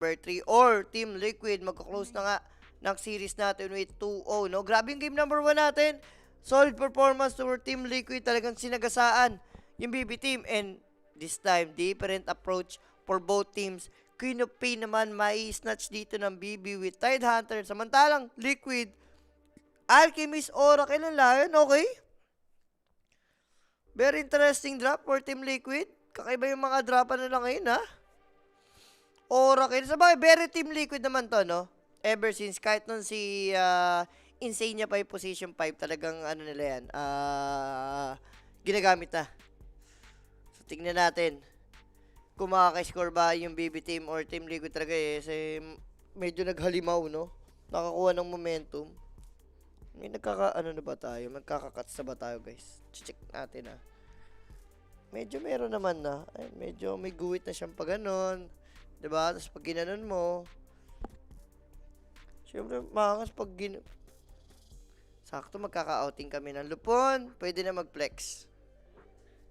number 3 or Team Liquid. Magka-close na nga ng series natin with 2-0, no? Grabe yung game number 1 natin. Solid performance to Team Liquid. Talagang sinagasaan yung BB team. And this time, different approach for both teams. Queen of Pain naman mai-snatch dito ng BB with Tidehunter. Samantalang Liquid, Alchemist, Oracle, and Lion. Okay. Very interesting drop for Team Liquid. Kakaiba yung mga dropan nila ngayon, ha? Oracle. Sabagay, very Team Liquid naman to, no? Ever since, kahit nun si Insania pa yung position 5, talagang ano nila yan, ginagamit na. So, tingnan natin kung makaka-score ba yung BB team or Team Liquid talaga eh. Kasi medyo naghalimaw, no? Nakakuha ng momentum. May ano na ba tayo? Magkakakats na ba tayo, guys? Check natin, ha. Medyo meron naman na. Ay, medyo may guwit na siyang pag ganon. Diba? Tapos pag ginanon mo, siyempre, makangas pag sakto, magkaka-outing kami ng lupon. Pwede na mag-flex.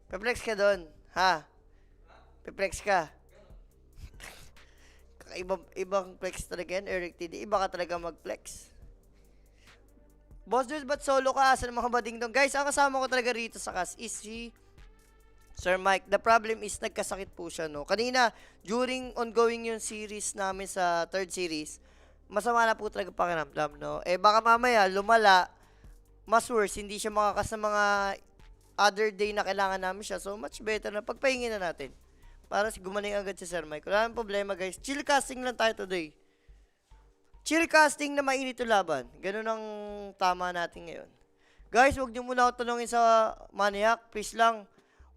Pa-flex ka doon, ha? Pa-flex ka. Ibang flex talaga yan, Eric TD. Iba ka talaga mag-flex. Boss Jules, ba't solo ka? Sa mga bading doon? Guys, ang kasama ko talaga rito sa cast is si Sir Mike. The problem is, nagkasakit po siya, no? Kanina, during ongoing yung series namin sa third series, masama na po talaga pakiramdam, no? Eh, baka mamaya, lumala, mas worse, hindi siya makakas sa mga other day na kailangan namin siya. So, much better na pagpahingin na natin. Para gumaling agad si Sir Mike. Wala nang problema, guys. Chill casting lang tayo today. Chill casting na mainit yung laban. Ganun ang tama natin ngayon. Guys, huwag niyo muna ako tanongin sa Maniac. Please lang.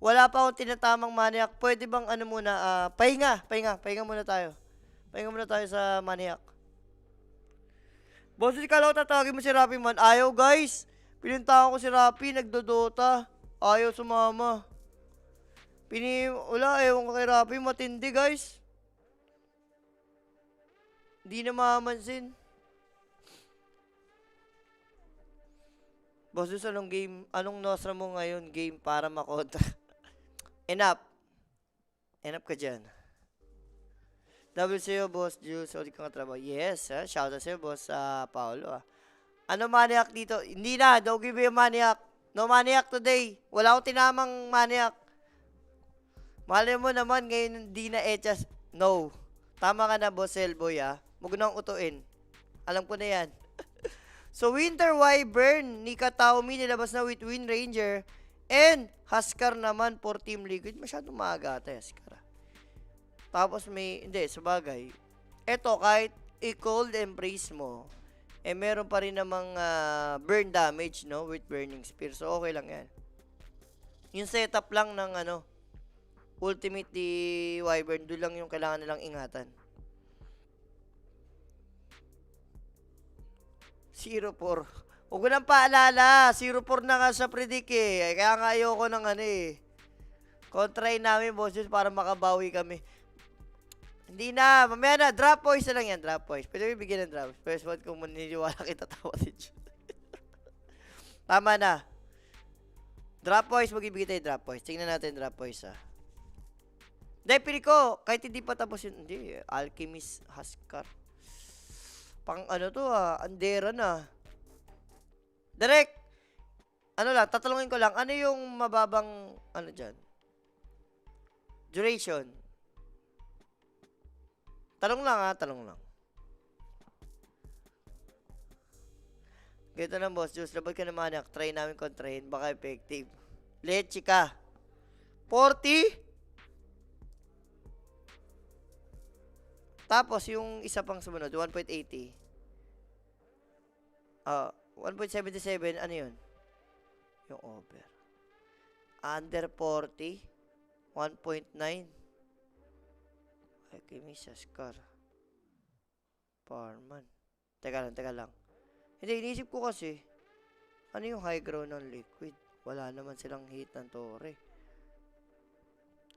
Wala pa akong tinatamang Maniac. Pwede bang ano muna, pahinga muna tayo. Pahinga muna tayo sa Maniac. Boss, di kala ko tatawagin mo si Rapi man. Ayaw, guys. Pinintahan ko si Rapi, nagdodota. Ayaw sumama. Wala, ewan ko kay Rapi. Matindi, guys. Hindi na mamansin. Boss, anong game, anong nosra mo ngayon game para makontra? Enough ka dyan. Double sa'yo, Boss Jules. Sorry ka nga trabaho. Yes, shout out sa'yo, Boss Paolo. Ano Maniac dito? Hindi na, don't give me a Maniac. No Maniac today. Wala akong tinamang Maniac. Malay mo naman, ngayon hindi na echas. No. Tama ka na, Boss Elboy, Huwag nang utuin. Alam ko na yan. So, Winter Wyvern ni Kataomi nilabas na with Wind Ranger. And Huskar naman for Team Liquid. Masyadong maaga ata, Huskar. Tapos may, hindi, sabagay. Eto, kahit i-cold embrace mo, eh meron pa rin namang burn damage, no? With Burning Spear. So, okay lang yan. Yung setup lang ng Ultimate di Wyvern, doon lang yung kailangan nilang ingatan. 0-4. Huwag ko nang paalala. 0-4 na nga sa predict eh. Kaya nga ayoko ng Kontray namin, bosses, para makabawi kami. Hindi na. Mamaya na. Drop voice na lang yan. Drop voice. Pwede mo bigyan ng drop. First one, kung maniniwala kita, tawa din siya. Tama na. Drop voice. Magbibigay tayo drop voice. Tingnan natin drop voice, Hindi, pili ko. Kahit hindi pa tapos yun. Hindi. Alchemist Huskar. Pang Andera na. Direct. Tatalungin ko lang. Ano yung mababang, dyan? Duration. Talong lang, talong lang. Ganito lang, Boss Jules. Labad ka naman, try namin kontrahin. Baka effective. Leche ka. 40? Tapos, yung isa pang sumunod, 1.80. 1.77, ano yun? Yung over. Under 40. 1.9. Ay, kay Mrs. Car. Farman. Teka lang. Hindi, inisip ko kasi, ano yung high ground ng Liquid? Wala naman silang hit ng Torre.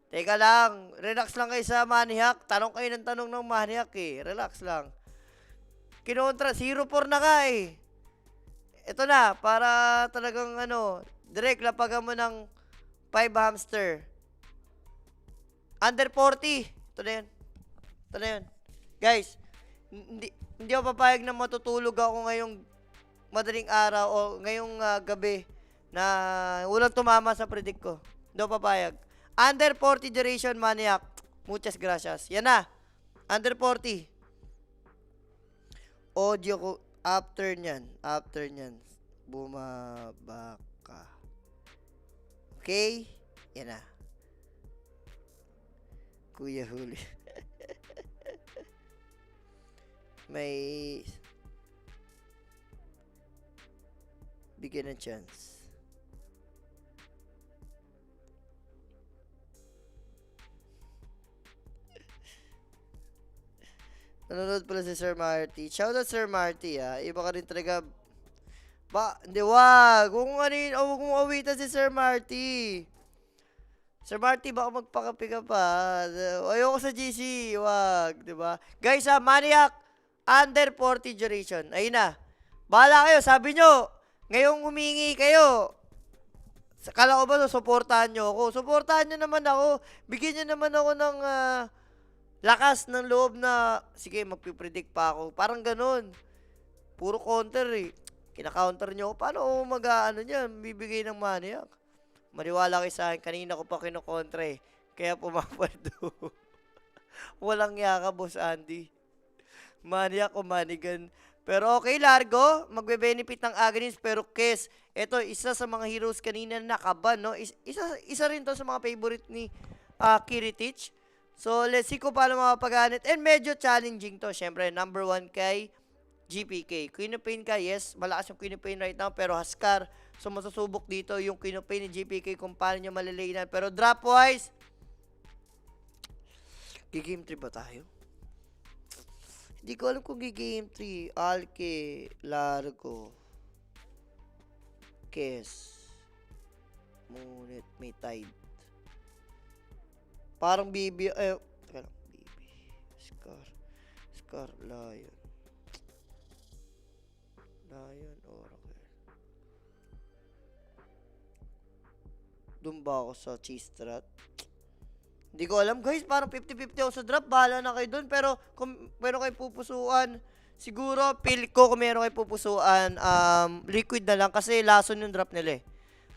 Teka lang, relax lang kayo sa Maniac. Tanong kayo ng tanong ng Maniac eh. Relax lang. Kinontra, 0-4 na nga eh. Ito na, para talagang direct lapagan mo ng 5 hamster. Under 40. Ito na yun. Guys, hindi ako papayag na matutulog ako ngayong madaling araw o ngayong gabi na walang tumama sa predict ko. Hindi ako papayag. Under 40 duration, Maniac. Muchas gracias. Yan na. Under 40. Audio ko. After nyan. Bumaba ka. Okay? Yan na. Kuya Huli. May bigyan ng chance. Nanonood pala si Sir Marty. Shoutout Sir Marty Iba ka rin talaga. Hindi wag. Huwag mong awitan si Sir Marty. Sir Marty, baka magpakapi ka pa. Ayoko sa GC. Wag, di ba? Guys, Maniac, under 40 duration. Ayun na. Bahala kayo. Sabi nyo, ngayong humingi kayo. Kala ko ba, supportahan nyo ako. Supportahan nyo naman ako. Bigyan nyo naman ako ng lakas ng loob na, sige, magpipredict pa ako. Parang ganun. Puro counter eh. Kina-counter nyo ako. Paano ako mag-ano niyan? Bibigay ng Maniac. Maniwala kayo sa akin. Kanina ko pa kinokontra eh. Kaya pumapaldo. Walang yaka, Boss Andy. Maniac o Manigan. Pero okay, Largo. Magbe-benefit ng Aghanis. Pero Kes, ito, isa sa mga heroes kanina na nakaban, no? Isa rin to sa mga favorite ni Kiritich. So, let's see kung paano makapaganit. And medyo challenging to. Siyempre, number 1 kay GPK. Queen of Pain ka, yes. Malakas yung Queen of Pain right now. Pero Huskar. So, masusubok dito yung Queen of Pain ni GPK kung paano nyo malalayinan. Pero drop-wise, gigame 3 ba tayo? Hindi ko alam kung gigame 3. Alke, Largo, Kes, Munit, may Tide. Parang BB, teka lang, BB, Scar, Lion, Oracle. Doon ba ako sa cheese strat? Hindi ko alam guys, parang 50-50 ako sa drop. Bahala na kayo doon. Pero kung meron kayo pupusuan, siguro feel ko kung meron kayo pupusuan, liquid na lang kasi lason yung drop nila eh.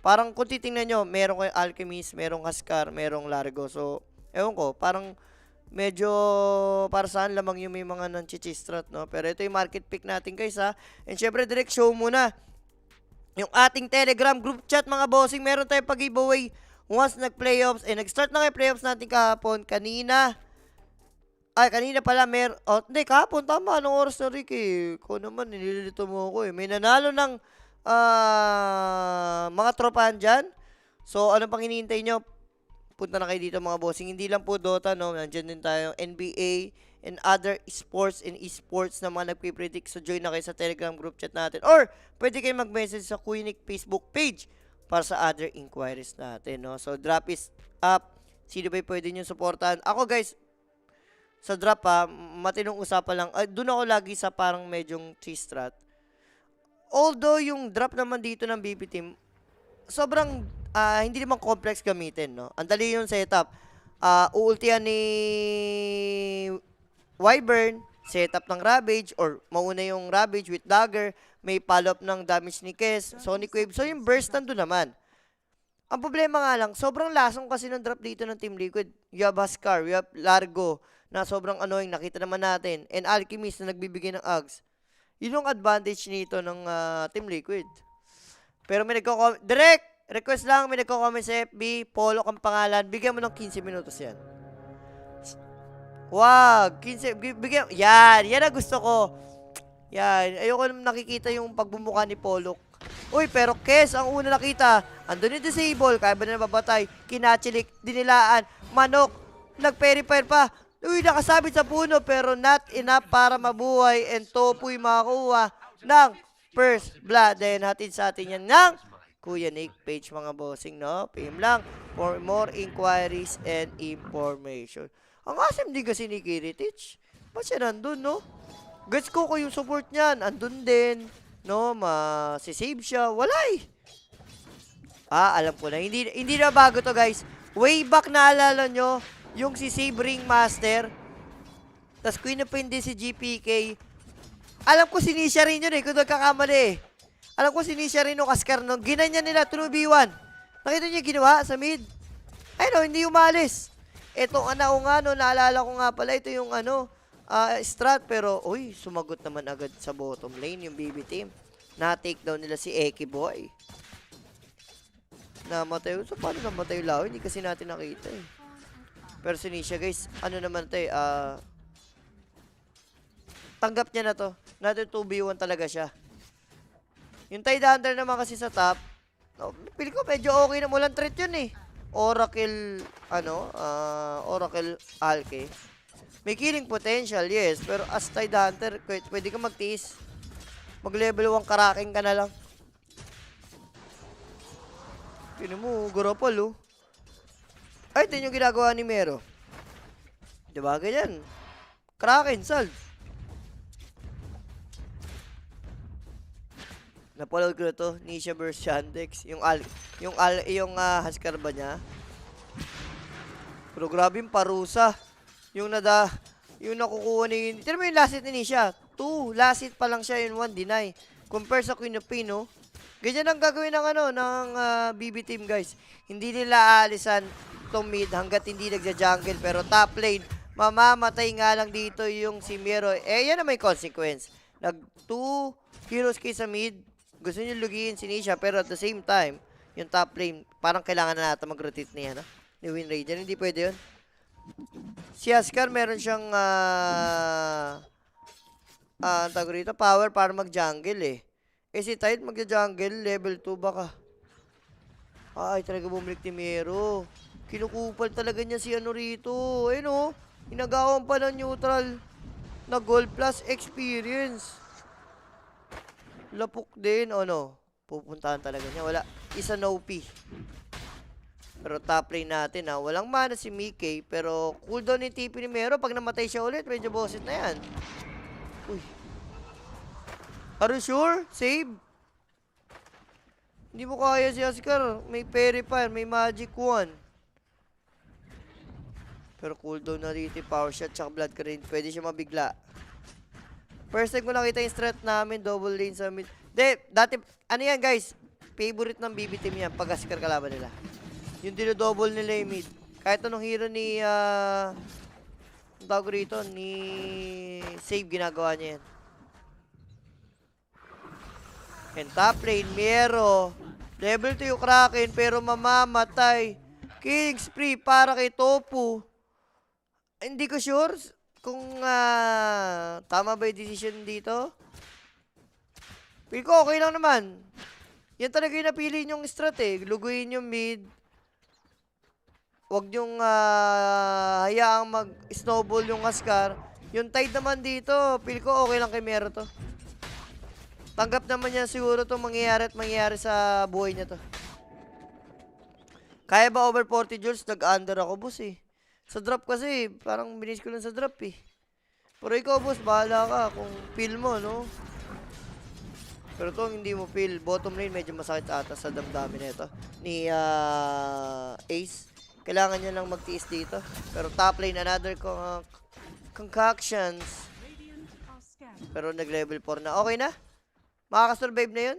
Parang kung titingnan nyo, meron kayo Alchemist, merong Huskar, merong Largo. So, ewan ko, parang medyo para saan lamang yung may mga non-chistrat, no? Pero ito yung market pick natin guys And syempre direct show muna yung ating Telegram group chat mga bossing. Meron tayong pag-giveaway once nag-playoffs. Nag-start na kayo playoffs natin kahapon. Kanina pala hindi, kahapon. Tama, anong oras na Rick eh. Ko naman, nililito mo ako eh. May nanalo ng mga tropahan dyan. So, ano pang hinihintay nyo? Punta na kayo dito mga bossing. Hindi lang po Dota, no? Nandiyan din tayo NBA and other sports and esports na mga nagpipredict. So, join na kayo sa Telegram group chat natin. Or, pwede kayo mag-message sa Quinic Facebook page para sa other inquiries natin, no? So, drop is up. Sino ba pwede nyo supportan? Ako, guys, sa drop, matinong usapan lang. Doon ako lagi sa parang medyong cheese-strat. Although, yung drop naman dito ng BP team, sobrang, hindi naman complex gamitin, no? Ang dali yung setup. Uultihan ni Wyvern, setup ng Ravage, or mauna yung Ravage with Dagger, may follow-up ng damage ni Kes, Sonic Wave. So, yung burst nandun naman. Ang problema nga lang, sobrang lasong kasi ng drop dito ng Team Liquid. You have Huskar, you have Largo, na sobrang annoying, nakita naman natin. And Alchemist na nagbibigay ng Ags. Yun yung advantage nito ng Team Liquid. Pero may nagko-comment, direct, request lang, may nagko-comment sa FB, Polo kang pangalan, bigyan mo ng 15 minutos yan. Wag, 15, bigyan, yan ang gusto ko. Yan, ayoko naman nakikita yung pagbumuka ni Polok. Uy, pero Kes, ang una nakita, andun yung disable, kaya ba na nababatay, kinachilik, dinilaan, manok, nag-perifire pa. Uy, nakasabit sa puno, pero not enough para mabuhay and Topoy makakuha ng first blood. Then, hatid sa atin yan ng Kuya Nick page mga bossing, no? PM lang for more inquiries and information. Ang asim din kasi ni Kiritich. Ba't siya nandun, no? Gets ko yung support niyan. Andun din. No, sisave siya. Wala eh. Alam ko na. Hindi na bago to, guys. Way back naalala nyo, yung si Save Ring Master. Tapos Queen of Pain din si GPK. Alam ko sinisya rin yun eh, kung nagkakamali eh. Alam ko sinisya rin nung Kaskar nun. Ginanyan nila, 2v1. Nakita niyo yung ginawa sa mid? Ay no, hindi umalis. Etong nga no, naalala ko nga pala, ito yung strat. Pero, uy, sumagot naman agad sa bottom lane yung BB team. Na-take down nila si Eki Boy. Namatay. So, paano namatay lao? Hindi kasi natin nakita eh. Pero sinisya guys, ano naman ito eh, tanggap niya na to. Natin 2v1 talaga siya. Yung Tide Hunter naman kasi sa top, pili ko medyo okay na mulang threat yun eh. Oracle, Oracle Alke. May killing potential, yes. Pero as Tide Hunter, pwede ka magtiis. Mag-level 1 karaking ka na lang. Tinan mo, Gropol, oh. Ay, ito yung ginagawa ni Mero. Diba, ganyan. Kraken, salve. Napaload ko na to, Nisha vs Shandex. Yung Huskar ba niya? Pero grabe yung parusa. Yung nakukuha ni... Tira mo yung last hit ni Nisha. 2, last hit pa lang siya, yung 1 deny. Compare sa Queen of Pain, no? Ganyan ang gagawin ng BB team, guys. Hindi nila aalisan itong mid hanggat hindi nagja-jungle. Pero top lane, mamamatay nga lang dito yung si Mero. Eh, yan na may consequence. Nag-2 heroes kay sa mid. Gusto nyo lugiin si Nisha, pero at the same time, yung top lane, parang kailangan na natin mag-rotate niya, no? Ni Win Raider. Hindi pwede yun. Si Huskar, meron siyang tawag rito, power para mag-jungle eh. Eh si Tide mag-jungle, level 2 baka. Ay, talaga bumalik ni Mero. Kinukupal talaga niya si ano rito. Ayun o, inagawan pa ng neutral na gold plus experience. Lapok din, pupuntahan talaga niya. Wala, isa no P. Pero top lane natin walang mana si Mickey, pero cooldown ni TP ni Mero. Pag namatay siya ulit, medyo bosset na yan. Uy. Are you sure? Save? Hindi mo kaya si Huskar. May Fairy Fire, may Magic Wand. Pero cooldown na dito, power shot, tsaka blood current. Pwede siya mabigla. First time ko nakita yung strat namin, double lane sa mid. Dati, ano yan guys? Favorite ng BB team yan, pag Huskar kalaban nila. Yung dino-double nila yung mid. Kahit anong hero ni, ang tawag rito, ni Save, ginagawa niya yan. And top lane, Mero. Level 2 yung Kraken, pero mamamatay. Killing spree para kay Topu. Hindi ko sure kung tama ba yung decision dito. Feel ko okay lang naman. Yan talaga yung napili nyong strat eh. Luguin yung mid. Huwag nyong hayaang mag-snowball yung Huskar. Yung Tide naman dito, feel ko okay lang kay Mero to. Tanggap naman niya siguro itong mangyayari at mangyayari sa buhay niya to. Kaya ba over 40 joules? Nag-under ako, boss eh. Sa drop kasi, parang binis ko lang sa drop eh. Pero ikaw, boss, bahala ka kung feel mo, no? Pero to hindi mo feel. Bottom lane, medyo masakit ata sa damdamin na ito. Ni Ace. Kailangan niya lang magtiis dito. Pero top lane, another concoctions. Pero nag-level 4 na. Okay na? Makakasurvive na yun?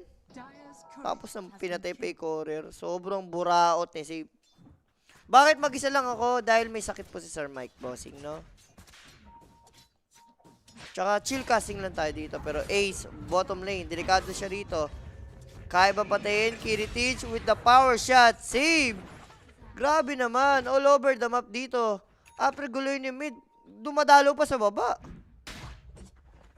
Tapos pinatay pa yung courier. Sobrang buraot ni si... Bakit mag-isa lang ako? Dahil may sakit po si Sir Mike Bossing, no? Tsaka chill casting lang tayo dito. Pero Ace, bottom lane. Delikado siya rito. Kaya ba patayin? Kiritich with the power shot. Save! Grabe naman. All over the map dito. After guloy ni mid, dumadalo pa sa baba.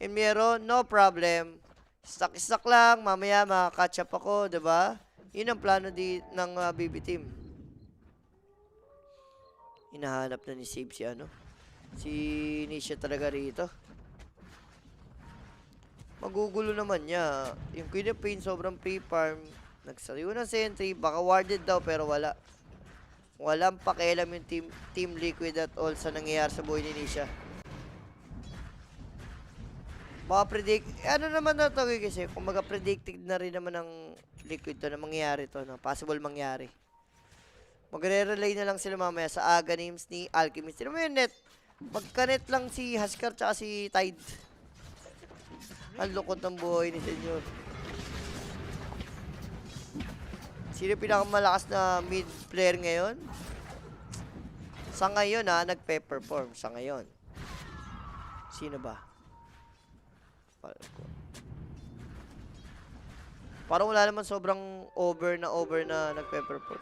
And meron, no problem. Stuck lang, mamaya makaka-catch up ako, diba? Yun ang plano ng BB team. Hinahanap na ni Save si Nisha talaga rito. Magugulo naman niya. Yung Queen of Pain sobrang pre-farm. Nagsariyo ng sentry, baka warded daw pero wala. Walang pakialam yung team Liquid at all sa nangyayari sa buhay ni Nisha. Maka-predict, ano naman na ito kasi, kung maga-predicted na rin naman ng Liquid to na mangyayari to, no? Possible mangyari. Magre-relay na lang sila mamaya sa Aghanim's ni Alchemist. Sino mo yun, net? Magkanet lang si Huskar tsaka si Tide. Ang lukot ng buhay ni Senyor. Sino pinakamalakas na mid player ngayon? Sa ngayon nagpe-perform. Sa ngayon. Sino ba? Parang wala naman sobrang over na nagpe-perform.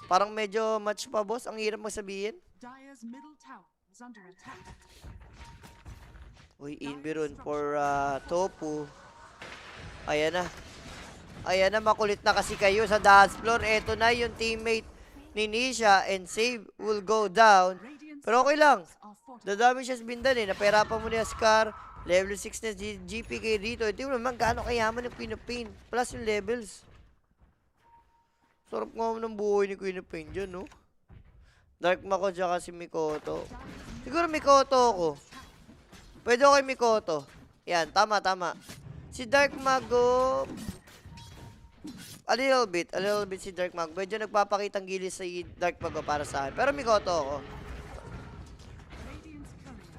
Parang medyo match pa, boss. Ang hirap magsabihin. Uy, Inbiron for Topu. Ayan na. Ayan na, makulit na kasi kayo sa dance floor. Eto na yung teammate ni Nisha and Save will go down. Pero okay lang. Dadami siya sa bindan eh. Napahirapan mo ni Ascar. Level 6 na GPK dito. Ito naman gaano kayaman yung Queen of Pain. Plus yung levels. Sarap nga ng buhay ni Queen of Pain dyan, no? Dark Mako tsaka si Mikoto. Siguro Mikoto ako. Pwede ako kay Mikoto. Yan, tama. Si Dark Mago... A little bit si Dark Mago. Medyo nagpapakitang gilis sa Dark Mago para sa akin. Pero Mikoto ako.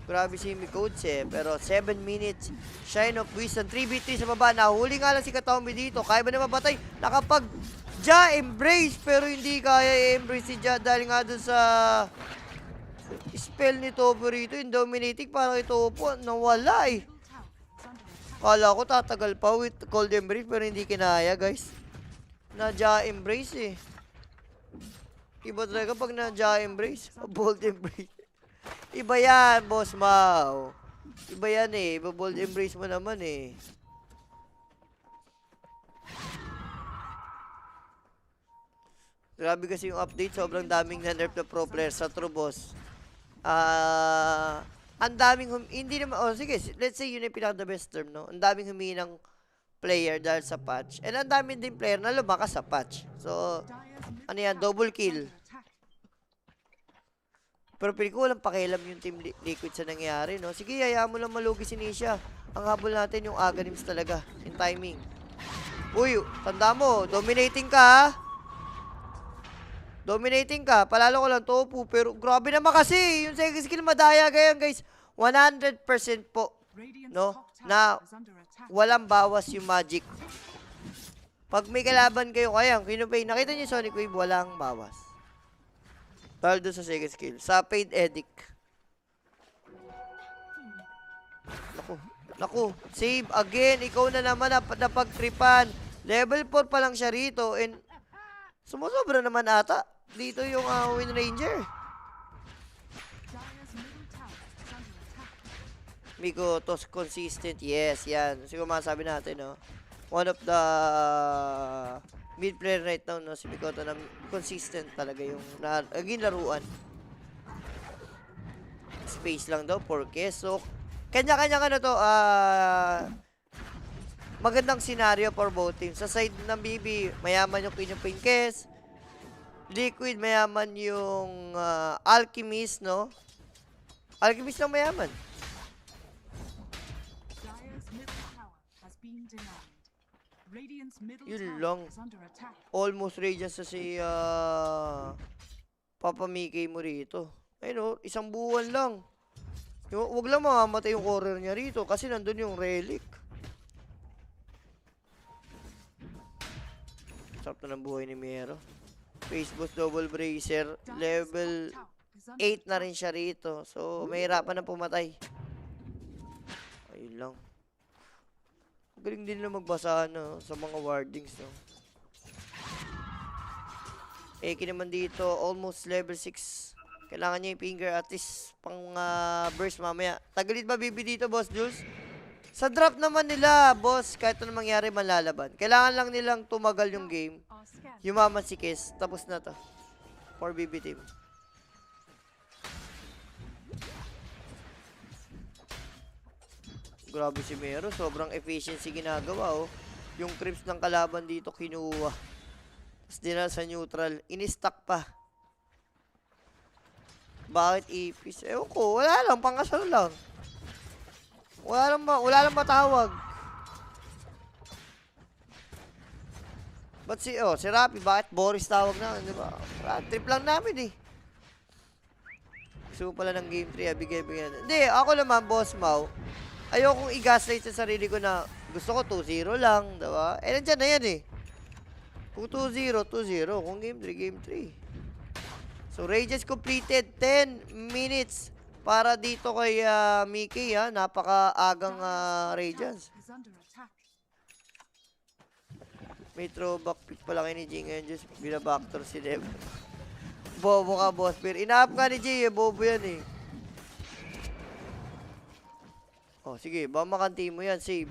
Grabe si Mikoto eh. Pero 7 minutes. Shine of Wisdom. 3v3 sa baba. Nahuli nga lang si Kataomi dito. Kaya ba na mabatay? Nakapag Ja embrace. Pero hindi kaya i-embrace si Ja dahil nga dun sa spell ni Topo rito. Yung dominating para kay Topo. Nawala eh. Kala ko tatagal pa with Cold Embrace pero hindi kinaya guys. Na-Ja embrace eh. Iba talaga pag na-Ja embrace. Bold embrace. Iba yan, Boss Mau. Iba yan eh. Iba bold embrace mo naman eh. Grabe kasi yung update. Sobrang daming na-nerf na pro players sa True Boss. Ang daming hindi naman, sige, let's say yun yung pinaka the best term, no? Ang daming humingi ng player dahil sa patch. And ang daming din player na lumakas sa patch. So, ano yan, double kill. Pero pili ko walang pakialam yung Team Liquid sa nangyari, no? Sige, hayaan mo lang malugi si Nisha. Ang habol natin yung Aganims talaga, yung timing. Uy, tanda mo, dominating ka, ha? Dominating ka, palalo ko lang Topu, pero grabe naman kasi, yung second skill madaya ganyan guys, 100% po, no, na walang bawas yung magic. Pag may kalaban kayo, kaya, kinupay, nakita niyo Sonic Wave, walang bawas. Dahil doon sa second skill, sa paid edict. Naku, save again, ikaw na naman napagtripan. Level 4 pa lang siya rito, and sumusobra naman ata. Dito yung Wind Ranger. Mikoto consistent. Yes, yan. Siguro masabi natin, no? One of the mid player right now, no? Si Mikoto na consistent talaga yung naging laruan. Space lang daw, Porkes. So, kanya-kanya ka na to, magandang scenario for both teams. Sa side ng BB, mayaman yung Queen of Pinkes. Liquid, mayaman yung Alchemist, no? Alchemist lang mayaman. Yun lang. Almost radiant sa si Papa Mickey mo rito. Ayun, isang buwan lang. Huwag lang mamamatay yung courier niya rito kasi nandun yung relic. Sarap na ng buhay ni Miero. Facebook double bracer. Level 8 na rin siya rito. So, mahirapan na pumatay. Ayun lang. Galing din lang magbasa no, sa mga wardings. No? Eki naman dito, almost level 6. Kailangan niya yung finger at least pang burst mamaya. Tagalid ba bibi dito, Boss Jules? Sa draft naman nila, boss, kahit ano mangyari, malalaban. Kailangan lang nilang tumagal yung game. Yumaman si Kiss. Tapos na to. For BB team. Grabe si Mero. Sobrang efficiency ginagawa, oh. Yung creeps ng kalaban dito, kinuha. Tapos dinala sa neutral. In-stack pa. Bakit ipis? Ewan ko. Wala lang. Pangasal lang. Wala lang matawag. Ba't si Rapi, bakit Boris tawag na, di ba? Trip lang namin eh. Gusto mo pala ng game 3, bigay-bigay na. Hindi, ako naman, Boss Mau, ayokong i-gaslight sa sarili ko na gusto ko 2-0 lang, diba? Eh, nandyan na yan eh. Kung 2-0, 2-0. Kung game 3, game 3. So, Rages completed 10 minutes para dito kay Mickey, ha? Napaka-agang Rages. May throwback pick pala kay ni Jay ngayon, just binabactor si Dev. Bobo ka, Boss Bear. Ina-up ka ni Jay, bobo yan eh. Oh, sige, baka makanti mo yan, save.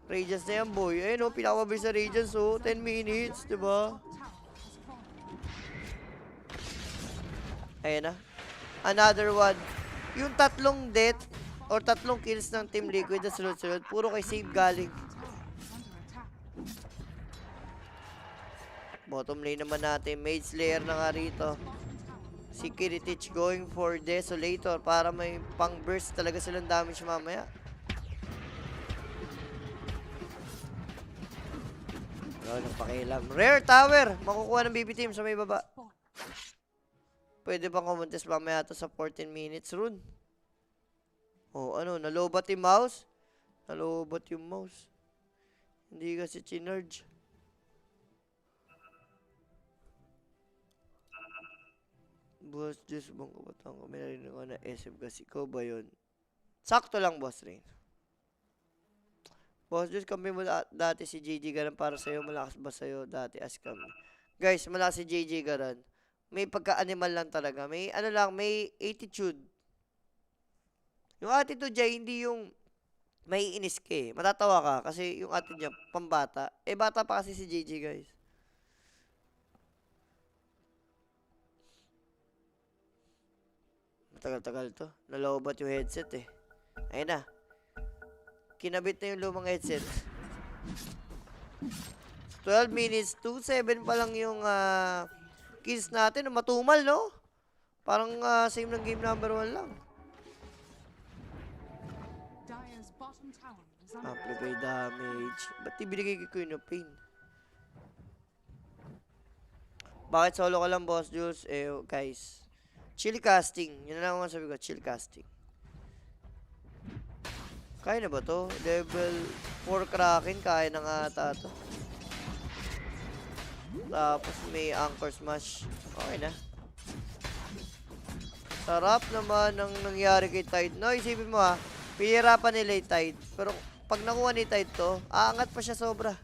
Rages na yan, boy. Ayun, oh, pinakamabilis sa Rages, oh. 10 minutes, diba? Ayan na. Another one. Yung tatlong death or tatlong kills ng Team Liquid na sunod-sunod, puro kay save galing. Bottom lane naman natin. Mage Slayer na nga rito. Si Kiritich going for Desolator para may pang-burst talaga silang damage mamaya. Wala nang pakialam. Rare Tower. Makukuha ng BB team sa may baba. Pwede bang kumontes mamaya to sa 14 minutes run? Oh, ano? Nalobat yung mouse? Nalobat yung mouse. Hindi kasi chinurge. Boss, just bang kabatang ko. May narinig ko na SM kasi ko ba yun? Sakto lang, Boss Rain. Boss, just kami mo dati si JJ Garan para sa'yo. Malakas ba sa'yo dati as kami? Guys, malakas si JJ Garan. May pagka-animal lang talaga. May ano lang, may attitude. Yung attitude niya, hindi yung may inis ka eh. Matatawa ka kasi yung attitude niya, pambata. Eh, bata pa kasi si JJ, guys. Matagal-tagal to. Nalobat yung headset eh. Ayun na. Kinabit na yung lumang headset. 12 minutes, 2-7 pa lang yung kills natin. Matumal, no? Parang same ng game number 1 lang. Amplify damage. Ba't ibinigay ko yung pain? Bakit solo ka lang, Boss Jules? Eh, guys. Chill casting. Yun na lang ang sabi ko, chill casting. Kaya na ba to? Level 4 Kraken, kaya na nga ata to. Tapos may anchor smash. Okay na. Sarap naman ang nangyari kay Tide. No, isipin mo ha. Pihirapan nila yung Tide. Pero pag nakuha ni Tide to, aangat pa siya sobra.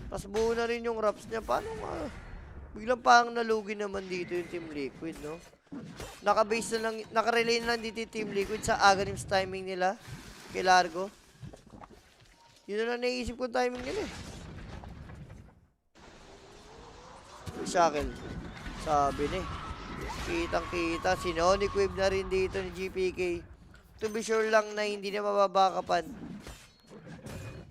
Tapos buo na rin yung wraps niya. Paano nga? Biglang parang nalugi naman dito yung Team Liquid, no? Naka-base na lang, naka-relay na lang dito yung Team Liquid sa Aghanims timing nila. Kay Largo. Yun na lang naisip ko timing nila eh. Shackle. Sabi na eh. Kitang-kita. Sinonic wave na rin dito ni GPK. To be sure lang na hindi na mababakapan.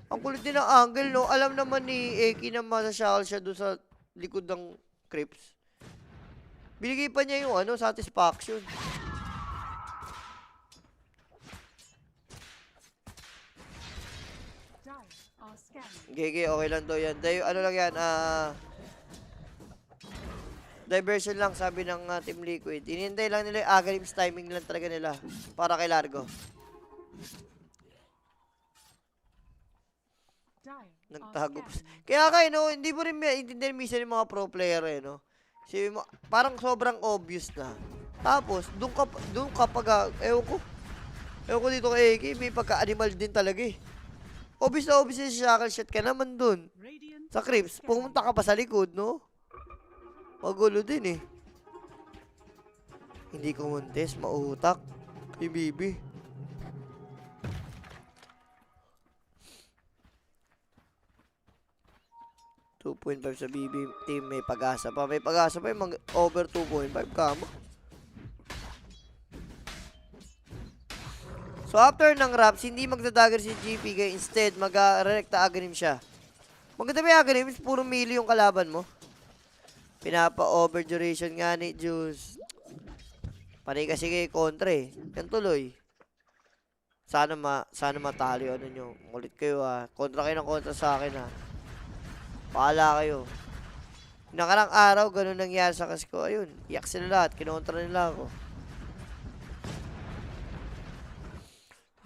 Ang kulit din ng angle, no? Alam naman ni Eki na masashackle siya doon sa likod ng Crips. Binigay pa niya yung ano, satisfaction. Gege, okay lang daw yan. Ano lang yan, diversion lang, sabi ng Team Liquid. Inintay lang nila yung Aghanims timing lang talaga nila para kay Largo. Nagtago pa. Kaya kayo, no, hindi mo rin intindihan minsan yung mga pro player, eh, no? Sabi mo, parang sobrang obvious na. Tapos, doon ka pag, ewan ko dito kay AK, may pagka-animal din talaga eh. Obvious na obvious yung shackle shot ka naman doon. Sa Crips, pumunta ka pa sa likod, no? Magulo din eh. Hindi ko muntis, mautak. Kay Bibi. .5 sa BB team, may pag-asa pa. May pag-asa pa yung over 2.5 kamo. So after ng wraps, hindi magdadagger si GPK. Instead, mag-rekta Aghanims siya. Maganda may Aghanims, puro melee yung kalaban mo. Pinapa-over duration nga ni Juice. Panay kasi kay kontra eh. Yan tuloy. Sana matalo yung ano nyo. Mulit kayo ha. Kontra kayo ng kontra sa akin ha. Paala kayo. Nakarang araw, ganun nangyari sa kas ko. Ayun, iyak sila lahat. Kinontra nila ako.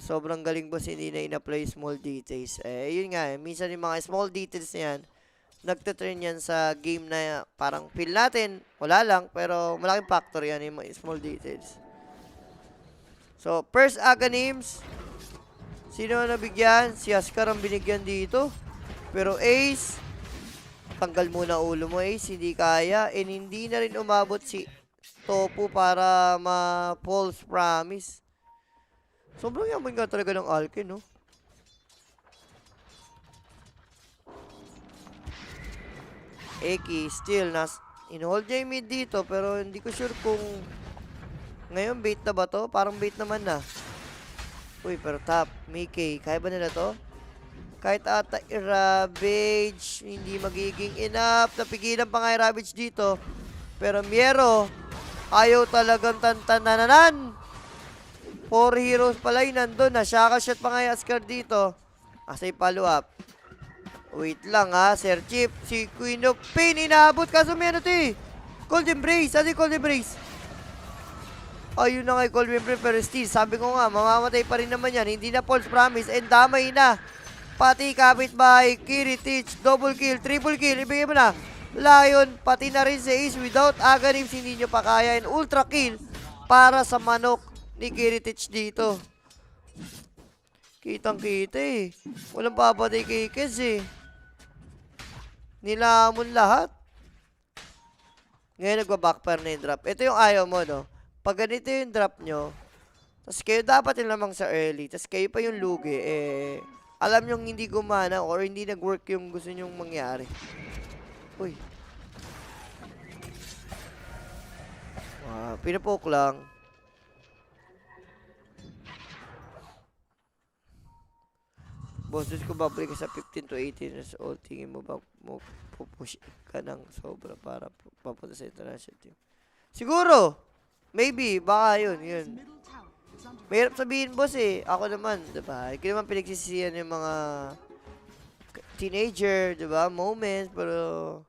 Sobrang galing boss, hindi na in-apply small details. Eh, yun nga, minsan yung mga small details na yan, nagtuturn yan sa game na parang feel natin, wala lang, pero malaking factor yan yung mga small details. So, first Aghanims, sino ang nabigyan? Si Askar ang binigyan dito. Pero Ace, tanggal muna ulo mo Ace, hindi kaya. And hindi na rin umabot si Topu para ma-false promise. Sobrang yaman nga talaga ng Alkin, no? Eki, still, in-hold niya yung mid dito, pero hindi ko sure kung ngayon bait na ba to? Parang bait naman na. Uy, pero top, Mickey, kaya ba nila to? Kahit ata i-Ravage, hindi magiging enough. Napigilan pa nga i-Ravage dito. Pero Miero, ayaw talagang tantananan. 4 heroes pala yung nandun na. Shaka shot pa nga yung Askar dito. Asa yung follow up. Wait lang ha, Sir Chief. Si Queen of Pain inaabot. Kaso may ano to eh. Cold Embrace. Ano yung Cold Embrace? Ayun na nga yung Cold Embrace. Pero still, sabi ko nga, mamamatay pa rin naman yan. Hindi na false promise. And damay na. Pati kapitbahay, Kiritich, double kill, triple kill. Ibigay mo na. Lion, pati na rin si Ace. Without Aghanims, hindi nyo pa kaya. And ultra kill para sa manok ni Kiritich dito. Kitang-kita eh. Walang papatay kay Kez eh. Nilamon lahat. Ngayon nagwa-backfire na yung drop. Ito yung ayaw mo, no? Pag ganito yung drop nyo, tas kayo dapat yung lamang sa early, tas kayo pa yung lugi, eh, alam nyong hindi gumana or hindi nag-work yung gusto nyong mangyari. Uy. Pinapoke lang. Bosses ko babalik ka sa 15 to 18 years old. Tingin mo ba mo pupush ka ng sobra para papunta sa international team? Siguro! Maybe, baka yun. Mahirap sabihin, boss eh. Ako naman, diba? Hindi naman pinagsisisihan yung mga teenager, diba? Moments, pero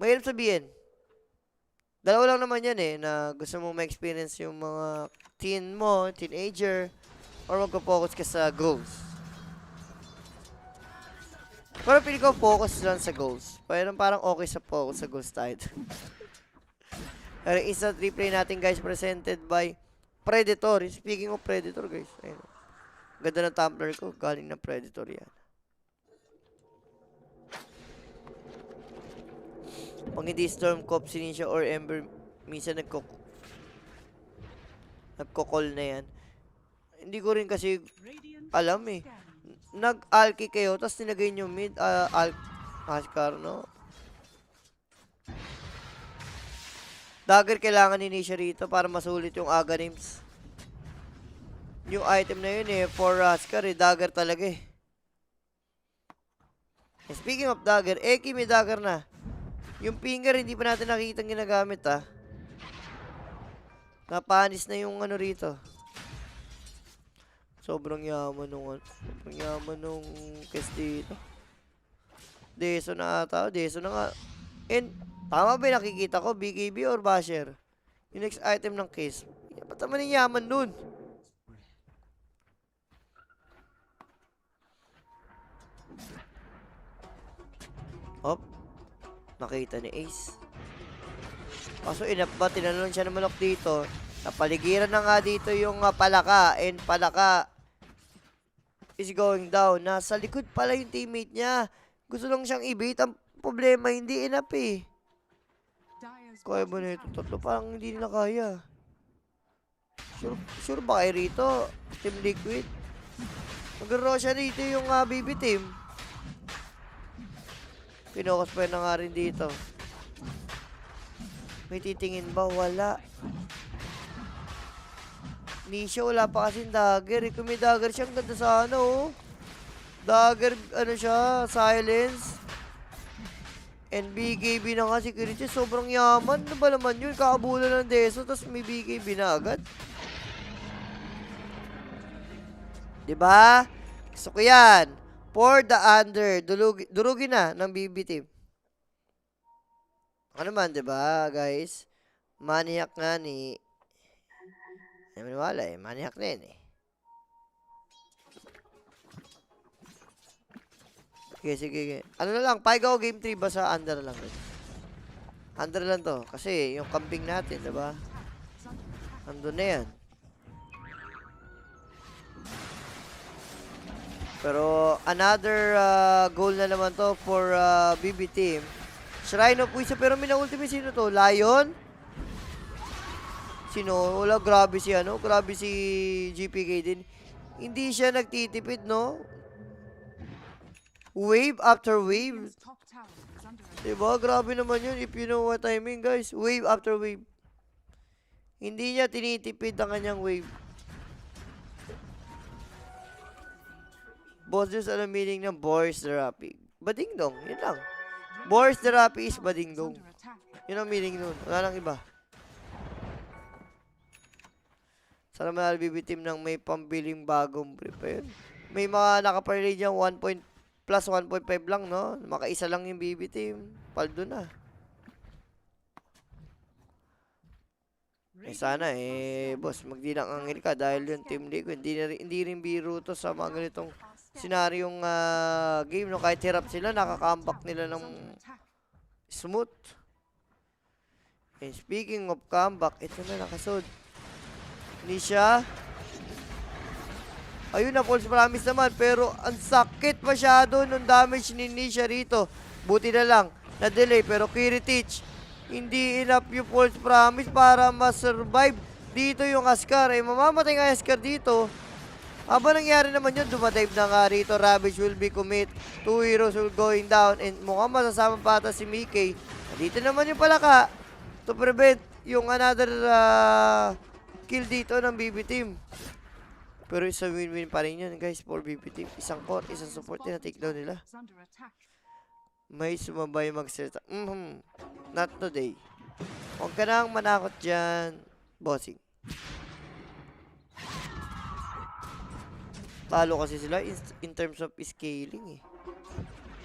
mahirap sabihin. Dalawa lang naman yan eh, na gusto mong ma-experience yung mga teen mo, teenager, or magpo-focus ka sa goals. Pero pili ko focus lang sa goals. Parang okay sa focus sa goals tayo. Pero instant replay natin guys, presented by Predator. Speaking of Predator guys, ayun. Ganda ng tumbler ko, galing ng Predator yan. Pag hindi Storm, Cop, Sinisha, or Ember, minsan nagko-call na yan. Hindi ko rin kasi alam eh. Nag-alki kayo, tapos tinagay nyo mid, Askar, no? Dagger kailangan ni Nisha rito para masulit yung Aghanims. Yung item na yun eh, for Askar eh, dagger talaga eh. Speaking of dagger, Eki may dagger na. Yung finger, hindi pa natin nakikita ginagamit ah. Napanis na yung ano rito. Sobrang yaman nung case dito. Deso na ata. Deso na nga. And, tama ba yung nakikita ko? BKB or Basher? Yung next item ng case. Ba't naman yung yaman nun? Hop. Nakita ni Ace. Kaso inap ba? Tinanong siya ng manok dito. Napaligiran na nga dito yung palaka. And palaka is going down. Nasa likod pala yung teammate niya. Gusto lang siyang i-bait. Ang problema, hindi enough eh. Kaya ba na ito? Tatlo parang hindi nila kaya. Sure ba kayo rito? Team Liquid? Mag-roll siya rito yung BB team. Pinokus pa na nga rin dito. May titingin ba? Wala. Nisha, wala pa kasing dagger. Kung may dagger siya, ang ganda sana oh. Dagger, ano siya, silence. And BKB na nga si Kiritich. Sobrang yaman. Ano ba naman yun? Kakabulan ng Deso, tapos may BKB na agad. Diba? Gusto ko yan. For the under. Durugin na ng BB team. Ano man, di ba, guys? Maniac nga ni... Hindi maniwala eh. Maniac na yun eh. Sige, sige, sige. Ano na lang, Paigaw Game 3 ba sa under lang? Under lang to. Kasi yung camping natin, di ba? Andun na yan. Pero another goal na naman to for BB team. Shrine of Wisdom. Pero mina-ultimate sino to? Lion? Sino? Wala, grabe si ano? Grabe si GPK din. Hindi siya nagtitipid, no? Wave after wave. Diba? Grabe naman yun if you know what I mean, guys. Wave after wave. Hindi niya tinitipid ang kanyang wave. Boss Juice, alam meaning ng Boris Therapy. Badingdong, yun lang. Boris Therapy is badingdong. Yun ang meaning nun. Wala nang iba. Sana manalo BB team ng may pambiling bagong brief. Ayun. May mga nakaparelay dyan, plus 1.5 lang, no? Makaisa lang yung BB team. Paldo na. Sana boss, magdilang angil ka dahil yung team league, hindi rin biro to sa mga ganitong senaryong game, no? Kahit hirap sila, nakakambak nila ng smooth. And speaking of comeback, ito na nakasod. Nisha. Ayun na, false promise naman, pero ang sakit masyado nung damage ni Nisha rito. Buti na lang, na-delay, pero Kiritich, hindi enough yung false promise para ma-survive dito yung Askar. Mamamatay nga Askar dito. Aba nangyari naman yun, dumadive na nga rito. Ravage will be commit. 2 heroes will going down. And mukhang masasama pa ata si Mickey. Dito naman yung palaka to prevent yung another kill dito ng BB team. Pero isa win-win pa rin yun, guys, for BB team. Isang core, isang support na take down nila. May sumabay mag-set. Not today. Huwag ka nang manakot dyan, bossing. Talo kasi sila in terms of scaling eh.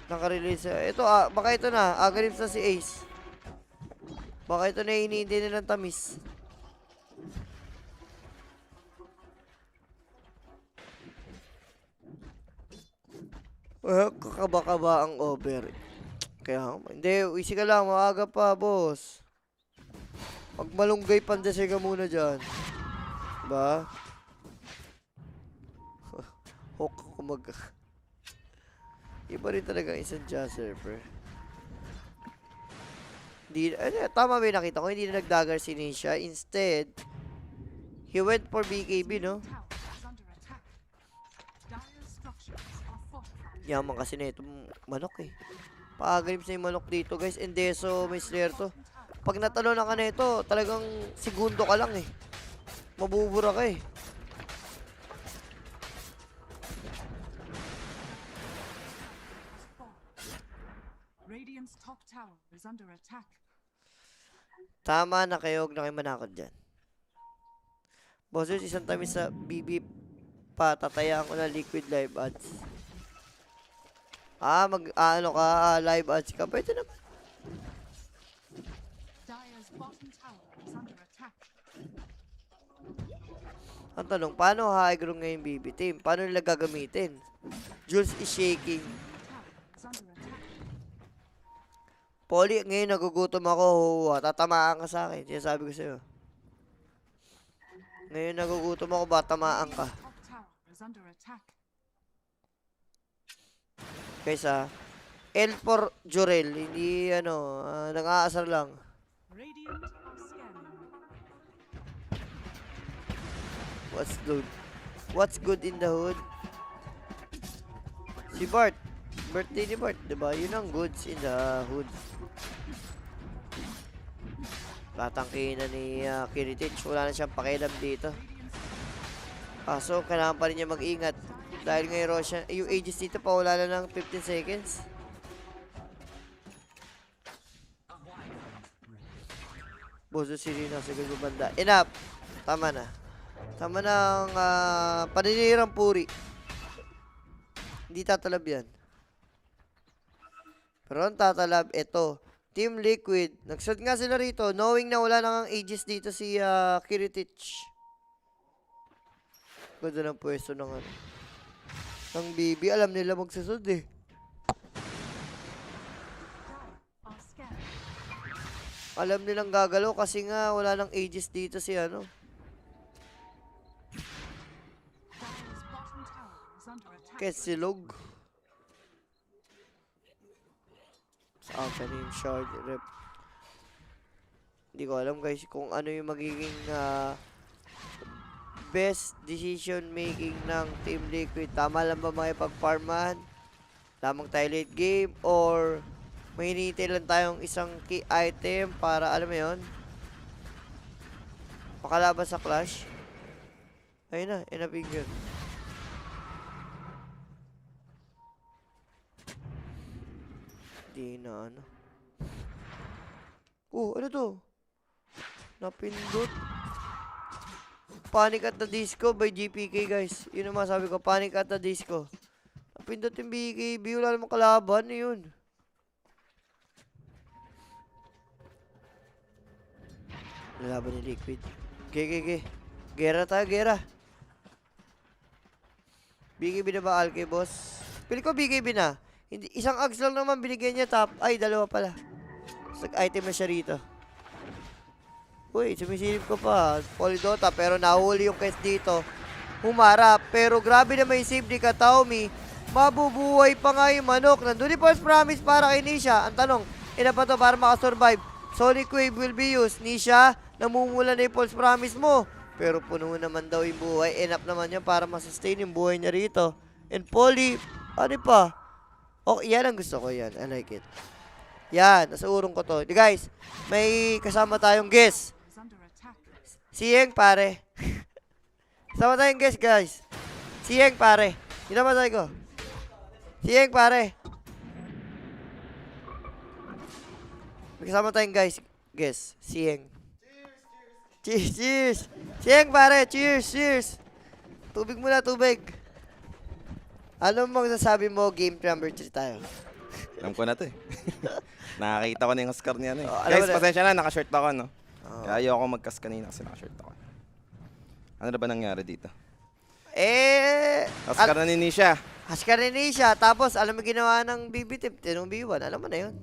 Naka-release. Ito, baka ito na. Aganip na si Ace. Baka ito na hinihintay nilang tamis. Kakaba-kaba ang over. Kaya, hindi, easy ka lang. Maaga pa, boss. Magmalunggay pandesay ka muna dyan. Diba? Hook ako Iba rin talaga isang jazz server. Tama ba yung nakita ko? Hindi na nagdagger si Nisha. Instead, he went for BKB, no? Yaman kasi na itong manok eh. Paaganip sa yung manok dito, guys. Endeso, may slayer to. Pag natalo na ka na ito, talagang segundo ka lang eh. Mabubura ka eh. Tama na kayo, huwag na kayo manakot dyan. Bosses, isang tamis sa BB pa, tatayaan ko na liquid live ads. Live ads ka. Pwede naman. Ang tanong, paano high ground ngayon BB team? Paano nila gagamitin? Jules is shaking. Polly, ngayon nagugutom ako. Tatamaan ka sa akin. Sinasabi ko sa'yo. Ngayon nagugutom ako, ba tamaan ka? Guys L for Jorel. Hindi nang-aasar lang. What's good? What's good in the hood? Si Bart. Birthday ni Bart, diba? Yun ang goods in the hood. Tatangkihin na ni Kiritich. Wala na siyang pakialam dito. So, kailangan pa rin niya mag-ingat. Dahil ngayon Roshan, yung ages dito pa wala na ng 15 seconds. Bozo si Rina sa banda. Enough! Tama na. Tama na ang paninirang puri. Hindi tatalab yan. Pero ang tatalab, ito. Team Liquid. Nagsuot nga sila rito, knowing na wala nang Aegis dito si Kiritich. Ganda ng pwesto ng ano. Ng BB, alam nila magsusod eh. Alam nilang gagalaw kasi nga wala nang Aegis dito si ano. Kesilog. Sa akin yung shard rep. Hindi ko alam guys kung ano yung magiging best decision making ng Team Liquid. Tama lang ba makipag-farman? Lamang tayo late game or may hinihintay lang tayong isang key item para alam mo yun? Makalaban sa clash. Ayun na, inaping yun. Di na ano. Ano to? Napindot. Panic at the Disco by GPK guys. Yun ang masabi ko, Panic at the Disco. Napindot yung BKB, wala namang kalaban, yun. Lalaban ni Liquid. Ge. Gera tayo, gera. BKB na ba Alke, boss? Pili ko BKB na. Hindi, isang ags lang naman binigyan niya top. Ay, dalawa pala. Nag-item na siya rito. Uy, sumisilip ko pa. Polydota, pero nahuli yung quest dito. Humarap. Pero grabe na may save ni Kataomi. Mabubuhay pa nga yung manok. Nandun yung false promise para kay Nisha. Ang tanong, ina pa to para makasurvive? Sonic Wave will be used. Nisha, namumula na yung false promise mo. Pero puno naman daw yung buhay. Enough naman yan para masustain yung buhay niya rito. And Poly, ano pa? Oh, yan ang gusto ko yan. I like it. Yan, nasa urong ko to. Guys, may kasama tayong guest. Si Yeng, pare. Kasama tayong guest, guys. Si Yeng, pare. Inamatay ko. Si Yeng, pare. May kasama tayong guys. Guest, si Yeng. Cheers. Si Yeng, pare. Cheers. Tubig muna, tubig. Ano mo sasabi mo, game number 3 tayo? Alam ko na to eh. Nakakita ko na yung Huskar niya. Alam Guys, mo na. pasensya na, naka-short ako, no? Kaya ayoko mag-cast kanina kasi naka-short ako. Ano na ba nangyari dito? Huskar na ni Nisha. Huskar ni Nisha. Tapos, alam mo ginawa ng BB tip. Tinong B1. Alam mo na yun.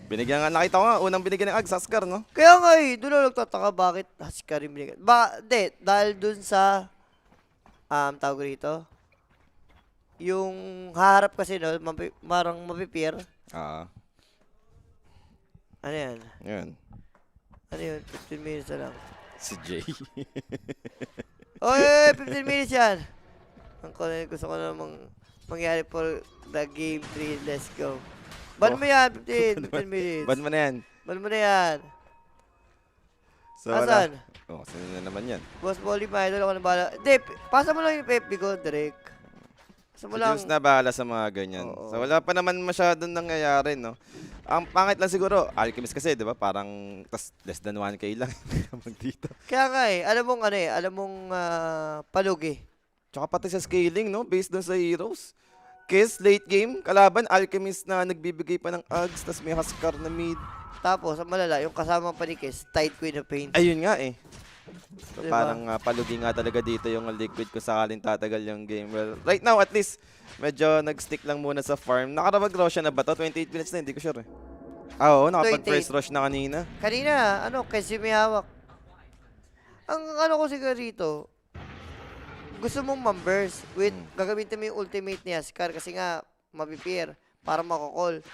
Binigyan nga, nakita ko nga, unang binigyan ng Ags, Huskar, no? Kaya nga eh, doon lang nagtataka bakit Huskar yung binigyan. Dahil dun sa, tawag rito, yung haharap kasi no, marang mapipir. Ano yan? Yun. Ano yun? 15 minutes na lang. Si Jay. Oy, 15 minutes yan. Gusto ko namang mangyari for the game 3. Let's go. Ban mo yan, 15 minutes. Ban mo na yan. Ban mo na yan. So, Asan? sino na naman yan? Boss Bolly, my idol ako na bahala. Hindi, pasa mo lang yung FB ko, Drake. Pasa mo Si lang. Jules na bahala sa mga ganyan. Oo. So wala pa naman masyadong nangyayari, no? Ang pangit lang siguro, Alchemist kasi, di ba? Parang less than 1K lang dito. Kaya nga eh, alam mong palugi. Tsaka pati sa scaling, no? Based dun sa heroes. Kiss, late game, kalaban, Alchemist na nagbibigay pa ng Ags, tas may Huskar na mid. Tapos, ang malala, yung kasama pa ni Kiss, tight Queen of Pain. Ayun nga eh. So, Diba? parang palugi nga talaga dito yung Liquid kung sakaling tatagal yung game. Well, right now at least, medyo nag-stick lang muna sa farm. Nakarabag-rush na ba to? 28 minutes na, hindi ko sure eh. Oo, nakapag-first rush na kanina. Kanina, Kiss yung may hawak. Ang ko siguro rito, gusto mong mambers with, gagamitin mo yung ultimate ni Huskar kasi nga, mapipir para makakall.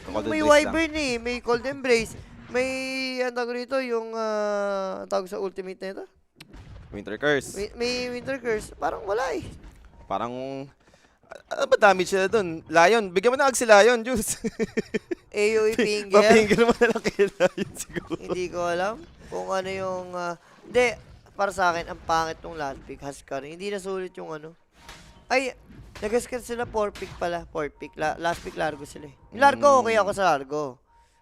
Cold May Embrace Wyvern may Cold Embrace, may, ang tawag rito, yung, tawag sa ultimate na ito? Winter Curse. May Winter Curse, parang wala eh. Parang, ano ba damage sila dun? Lion, bigyan mo na Ags si Lion, Juice. AOE Finger. Papingle mo na lang kay Lion siguro. Hindi ko alam kung ano yung, hindi, para sa akin, ang pangit ng last pick, Huskar. Hindi na sulit yung ano. Ay, nag-Huskar sila 4 pick pala. 4 pick. Last pick Largo sila eh. Yung Largo, okay ako sa Largo.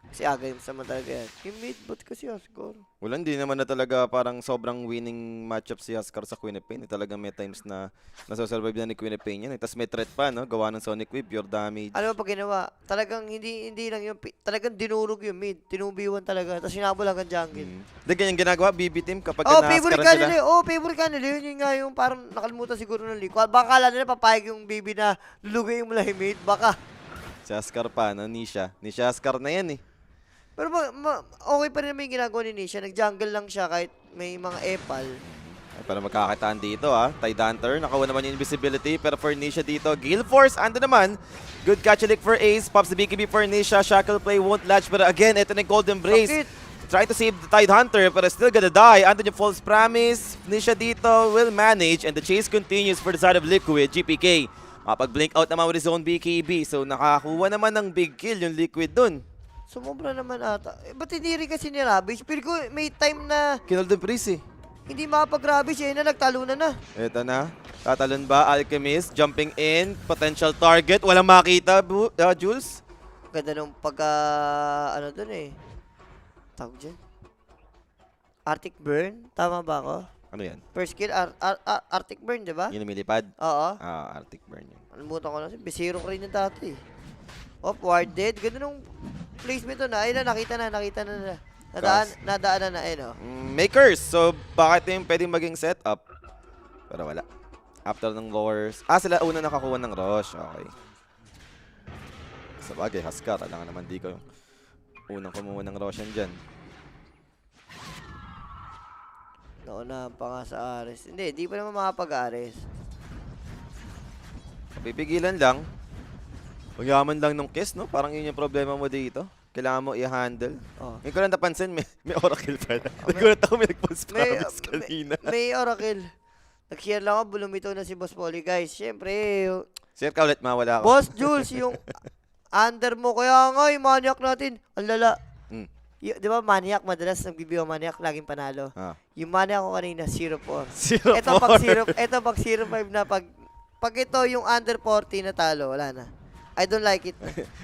Kasi agames naman talaga yan. Yung mid, ba't kasi Ascar? Wala, hindi naman na talaga parang sobrang winning matchup si Huskar sa Quinnipiac. Talagang may times na nasa-survive na ni Quinnipiac yan. Tapos may threat pa, no? Gawa ng Sonic Wave, pure damage. Ano ba pag ginawa? Talagang hindi lang yung, talagang dinurog yung mid. Tinubiwan talaga. Tapos sinabol hanggang jungle. Hindi, ganyan ginagawa, BB team kapag Oh, na-Huskaran favorite ka sila. nila. Oh, favorite ka nila. Yun nga yung parang nakalimutan siguro ng league. Baka kala nila papayag yung baby na lulugay mo lang yung mid. Baka. Si Huskar pa, no? Nisha. Nisha Huskar na yan, eh. Pero okay pa rin naman yung ginagawa ni Nisha. Nag-jungle lang siya kahit may mga epal. Ay, para magkakataan dito, ha. Tide Hunter, nakawa naman yung invisibility. Pero for Nisha dito, Gale Force, ando naman. Good catch ulit for Ace. Pops the BKB for Nisha. Shackle play won't latch. Pero again, ito na yung Golden Brace. Sakit. Try to save the Tide Hunter, pero still gonna die. Andun yung false promise. Nisha dito will manage, and the chase continues for the side of Liquid. GPK, makapag-blink out naman with his own BKB. So nakakuha naman ng big kill yung Liquid dun. Sumobra naman ata. Ba't hindi rin kasi ni Ravage? Pero ko may time na Kinol the Breeze, eh. hindi makapag-Ravage eh, na nagtalunan na. Ito na. Tatalon ba? Alchemist jumping in. Potential target. Walang makita, Jules. Ganda nung pagka, ano dun eh. Tawag dyan. Arctic Burn? Tama ba ako? Ano yan? First kill, Arctic Burn, di ba? Yung lumilipad? Oo. Ah, Arctic Burn yun. Alimutan ko na. Bisiro ko rin yung dati. Oh, warded. Ganda nung placement na. Ayun na, nakita na. Nadaan na, ayun oh. Makers. So, bakit yung pwedeng maging setup? Pero wala. After ng lowers. Ah, sila una nakakuha ng rush. Okay. Sa bagay, Huskar. Alam naman di ko yung unang kumuha ng Roshan dyan. Nauna pa nga sa Ares. Hindi, di pa naman makapag-Ares. Pipigilan lang. Pagyaman lang nung kiss, no? Parang yun yung problema mo dito. Kailangan mo i-handle. Oh. Ngayon ko lang napansin, may oracle pala. Nagulat ako, may nag-post promise kanina. May Oracle. Nag-share lang ako, bulumito na si Boss Polly. Guys, syempre, Sir ka ulit, mawala ako. Boss Jules, yung under mo. Kaya nga, yung maniac natin, ang lala. Mm. Di ba maniac, madalas nagbibiyo maniac, laging panalo. Ah. Yung maniac ko kanina, 0-4. 0-4. Ito pag 0-5 na, pag ito yung under 40 na talo, wala na. I don't like it.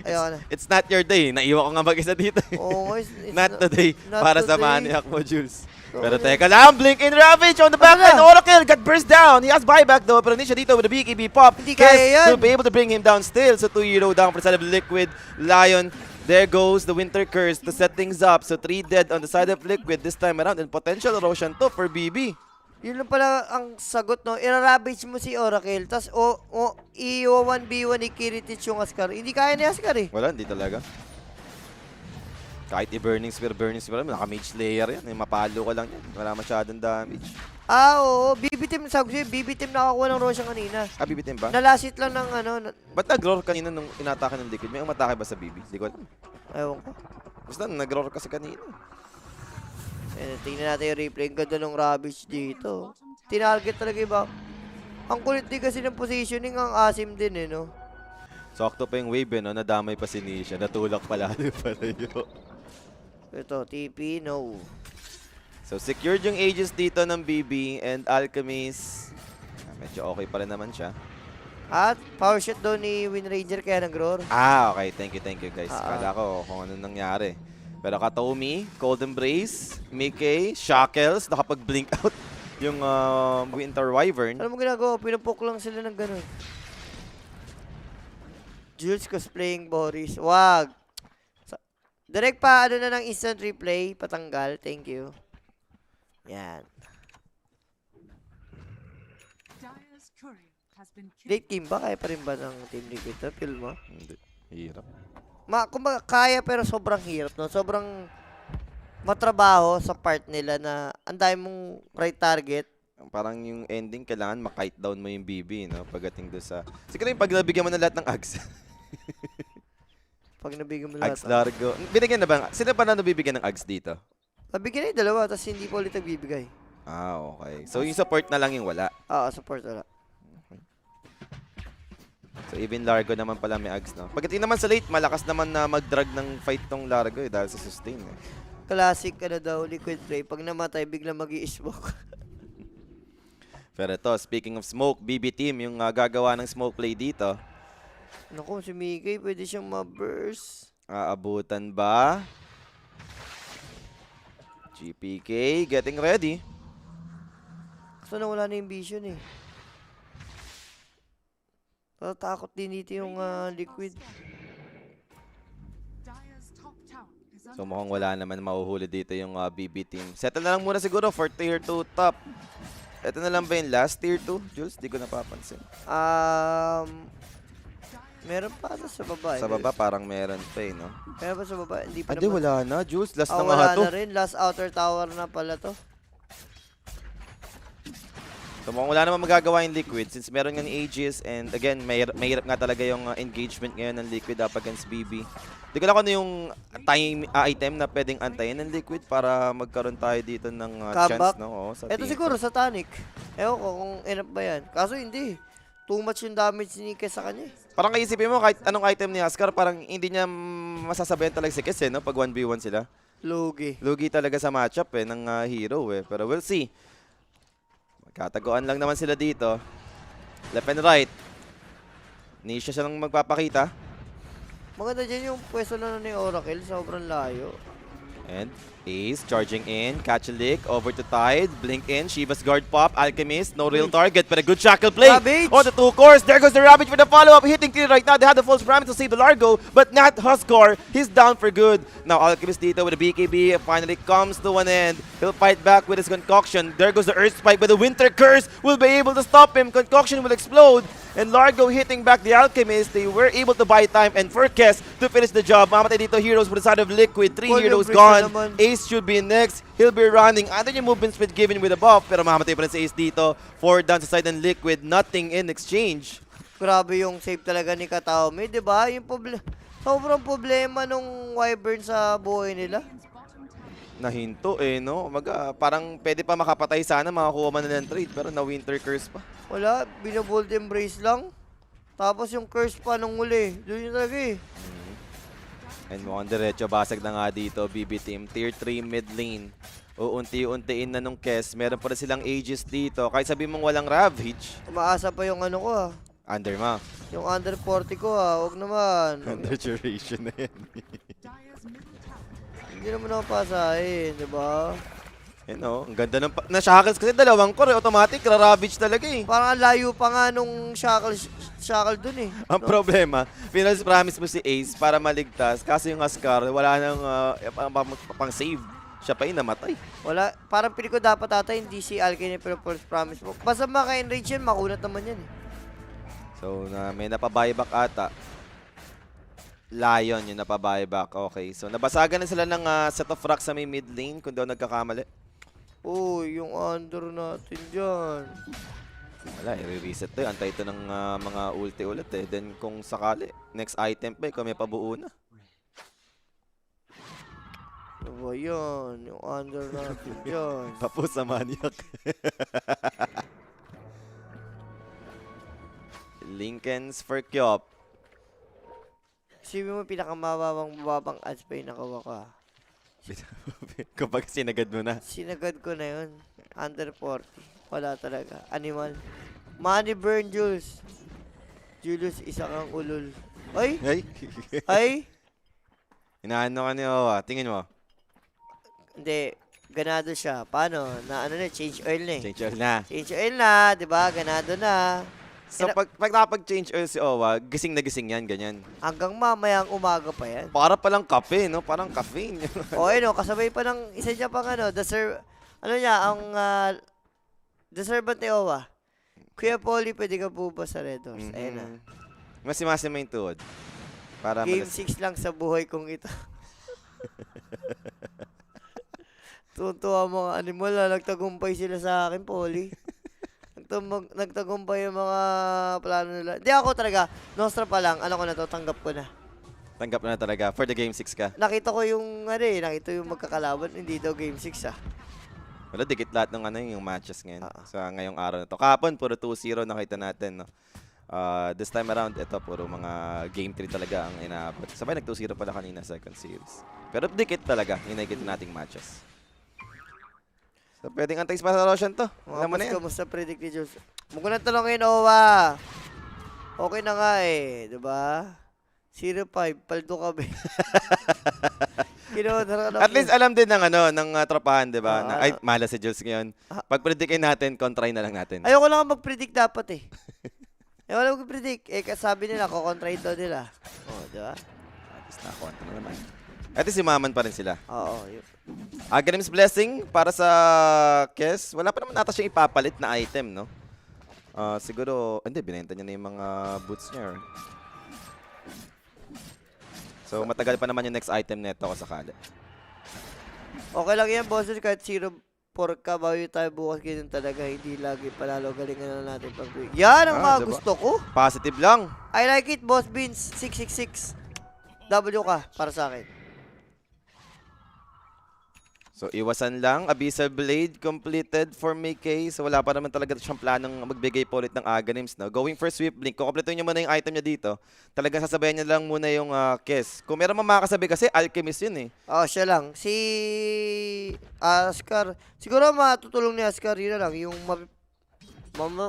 Ayoko na. It's not your day. Naiwan ko nga mag-isa dito. Oo, it's Not today. not Para sa today. maniac mo, Jules. So, Pero teka lang, Blink in Ravage on the back Ano line. Oracle got burst down. He has buyback though, pero hindi siya dito with the BKB pop. Hindi kaya yan. Will be able to bring him down still. So 2-0 down for the side of Liquid. Lion, there goes the Winter Curse to set things up. So 3 dead on the side of Liquid this time around. And potential Roshan to for BB. Yun lang pala ang sagot, no? I-ravage mo si Oracle, tas i-1v1 ni Kiritich yung Huskar. Hindi kaya ni Huskar eh. Wala, hindi talaga. Kahit i-Burning Spear, naka-Mage Slayer yan. Mapalo ka lang yan. Wala masyadong damage. Oo. BB Team, sabi ko sa'yo, BB Team nakakuha ng Roshan kanina. Ah, BB team ba? Nalasit lang ng ano. Ba't nag-roar kanina nung inatake ng Liquid? May umatake ba sa BB? Hindi ko alam. Ewan ko. Basta nag-roar kasi kanina. Tingnan natin yung replay. Ang ganda ng Ravage dito. Tinarget talaga iba. Ang kulit din kasi ng positioning, ang asim din eh, no? Sakto pa yung wave, no? Nadamay pa si Nisha. Natulak pala palayo. Ito, TP, no. So, secured yung Aegis dito ng BB and Alchemist. Medyo okay pa rin naman siya. At power shot daw ni Wind Ranger kaya nag-roar. Ah, okay. Thank you guys. Ah. Kala ko kung ano nangyari. Pero Katomi, Golden Brace, Mickey, Shackles, nakapag-blink out yung Winter Wyvern. Ano mo ginagawa? Pinupok lang sila ng ganun. Jules cosplaying Boris. Wag. Direct pa, ano na ng instant replay. Patanggal. Thank you. Yan. Late game ba? Kaya pa rin ba ng Team Liquid to? Feel mo? Hindi. Hirap. Kumbaga, kaya pero sobrang hirap, no? Sobrang matrabaho sa part nila na ang dami mong right target. Parang yung ending, kailangan makite down mo yung BB, no? Pagdating doon sa... Siguro yung pag nabigyan mo na lahat ng Ags. Pag nabigyan mo lahat. Ags Largo. Binigyan na ba? Sino pa na nabibigyan ng Ags dito? Nabigyan na yung dalawa, tapos hindi pa ulit nagbibigay. Ah, okay. So yung support na lang yung wala. Oo, support wala. So even Largo naman pala may Ags, no? Pagdating naman sa late, malakas naman na mag-drag ng fight tong Largo eh, dahil sa sustain eh. Classic ano daw, liquid play. Pag namatay, biglang mag-i-smoke. Pero ito, speaking of smoke, BB team yung gagawa ng smoke play dito. Naku, si Mickey, pwede siyang ma-burst. Aabutan ba? GPK getting ready. Kaso na wala na yung vision eh. Natatakot din dito yung Liquid. So mukhang wala naman mahuhuli dito yung BB team. Settle na lang muna siguro for tier 2 top. Ito na lang ba yung last tier 2? Jules, di ko napapansin. Meron pa ata sa baba. Sa baba parang meron pa eh, no? Meron pa sa baba. Hindi pa Hindi, naman. wala na. Jules, last na Wala nga to. na rin. Last outer tower na pala to. So mukhang wala naman magagawa yung Liquid since meron nga ni Aegis and again, mahirap nga talaga yung engagement ngayon ng Liquid up against BB. Di ko lang kung ano yung time, item na pwedeng antayin ng Liquid para magkaroon tayo dito ng chance, Comeback? no? Oo, sa Ito team. siguro sa Tonic. Ewan ko kung enough ba yan. Kaso hindi. Too much yung damage ni Kes sa kanya. Parang kaisipin mo kahit anong item ni Ascar, parang hindi niya masasabayan talaga si Kes eh, no? Pag 1v1 sila. Lugi. Lugi talaga sa matchup eh, ng hero eh. Pero we'll see. Magkataguan lang naman sila dito. Left and right. Nisha siya lang magpapakita. Maganda dyan yung pwesto na ni Oracle. Sobrang layo. And Ace charging in, catch a lick, over to Tide, blink in, Shiva's guard pop, Alchemist, no real target, but a good shackle play. Ravage! On the 2 cores, there goes the Ravage for the follow-up, hitting clear right now, they had the false promise to save the Largo, but not Huskar, he's down for good. Now Alchemist dito with a BKB, finally comes to an end, he'll fight back with his Concoction, there goes the Earth Spike, but the Winter Curse will be able to stop him, Concoction will explode, and Largo hitting back the Alchemist, they were able to buy time, and for Kes to finish the job, mamatay dito heroes for the side of Liquid, 3 Volume heroes break gone, na naman. Ace should be next. He'll be running. Andun yung movement speed given with a buff. Pero mamatay pa rin si Ace dito. 4 down sa side ng Liquid. Nothing in exchange. Grabe yung save talaga ni Kataomi, di ba? Yung sobrang problema nung Wyvern sa buhay nila. Nahinto eh, no? Parang pwede pa makapatay sana. Makakuha man na ng trade. Pero na Winter Curse pa. Wala, binabold embrace lang. Tapos yung curse pa nung huli. Doon yung talaga eh. And mukhang diretso basag na nga dito, BB team. Tier 3 mid lane. Uunti-untiin na nung Kes. Meron pa rin silang Aegis dito. Kahit sabi mong walang Ravage. Umaasa pa yung ano ko ah. Under ma. Yung under 40 ko ah. Huwag naman. Under duration na yan. Hindi naman ako pasahin, di ba? Yan o. Ang ganda ng... Na-shackles kasi dalawang core. Automatic. Ravage talaga eh. Parang ang layo pa nga nung shackle dun eh. Ang problema, promise mo si Ace para maligtas. Kasi yung Ascar, wala nang pang-save. Siya pa yung namatay. Wala. Parang pili ko dapat ata hindi si Alkane pero first promise mo. Basta maka-enrage yan, makunat naman yan eh. So, may napabuyback ata. Lion yung napabuyback. Okay. So, nabasagan na sila ng set of rocks sa may mid lane kung daw nagkakamali. Uy, yung under natin dyan. Wala, i-reset to. Antay ito ng mga ulti ulit eh. Then, kung sakali, next item pa eh, kung may pabuo na. Ano ba yan? Yung under natin dyan. Tapos sa maniac. Lincolns for Kyop. Sabi mo, pinakamababang ads pa yung nakawa ka. Kapag sinagad mo na. Sinagad ko na yun. Under 40. Wala talaga. Animal. Money burn, Jules. Julius, isa kang ulol. Ay! Ay! Ay! Inaano ka ni Owa. Tingin mo. Hindi. Ganado siya. Paano? Na ano na, change oil na eh. Change oil na. Change oil na, di ba? Ganado na. So pag nakapag-change oil si Owa, gising na gising yan, ganyan. Hanggang mamayang umaga pa yan. Para palang kape, no? Parang caffeine. O ano, kasabay pa ng isa niya pang ano, ano niya, ang the servant ni Owa. Kuya Polly, pwede ka po ba sa Red Horse? Ayun na. Masimasin mo yung tuhod. Para Game 6 lang sa buhay kong ito. Tutuwa mga animal na nagtagumpay sila sa akin, Polly. Nagtagumpay yung mga plano nila. Hindi ako talaga, Nostra pa lang, ano ko na to, tanggap ko na. Tanggap na talaga. For the game 6 ka. Nakita ko yung, nakita yung magkakalaban, hindi daw game 6 ah. Wala, dikit lahat ng yung matches ngayon. Sa ngayong araw na to. Kahapon, puro 2-0 nakita natin, no? This time around, ito, puro mga game 3 talaga ang inaabot. Sabay, nag-2-0 pala kanina second series. Pero dikit talaga, yung nakikita nating matches. So, pwedeng antays pa sa Roshan to. Alam mo na yan. Kamusta predict ni Jules? Huwag ko na talongin, Owa. Okay na nga eh, di ba? 05, paldo kami. Kinodara ka At least alam din ng tropahan, 'di ba? Oo, Ay, malas si Jules ngayon. Pag predictin natin, kontray na lang natin. ayoko lang mag-predict dapat eh. Ayoko lang mag-predict. Kasabi nila, kukontrahin daw nila. Di ba? At least nakakontra na naman. At least yumaman pa rin sila. Oo. Aghanim's Blessing para sa Kes. Wala pa naman nata siyang ipapalit na item, no? Siguro, hindi, binenta niya na yung mga boots niya. So, matagal pa naman yung next item neto ko sakali. Okay lang yan, bosses. Kahit 0-4 ka, bawi tayo bukas ganyan talaga. Hindi lagi palalo. Galingan na natin pag yan ang mga Diba? gusto ko. Positive lang. I like it, Boss Beans. 666. W ka para sa akin. So, iwasan lang. Abyssal Blade completed for Mickey. So, wala pa naman talaga siyang planong magbigay po ulit ng Aghanims. No? Going for Swift Blink. Kung kompletuhin niya muna yung item niya dito, talagang sasabayan niya lang muna yung Kes. Kung meron man makakasabi kasi, Alchemist yun eh. Siya lang. Si Ascar. Siguro matutulong ni Ascar. Yun na lang. Yung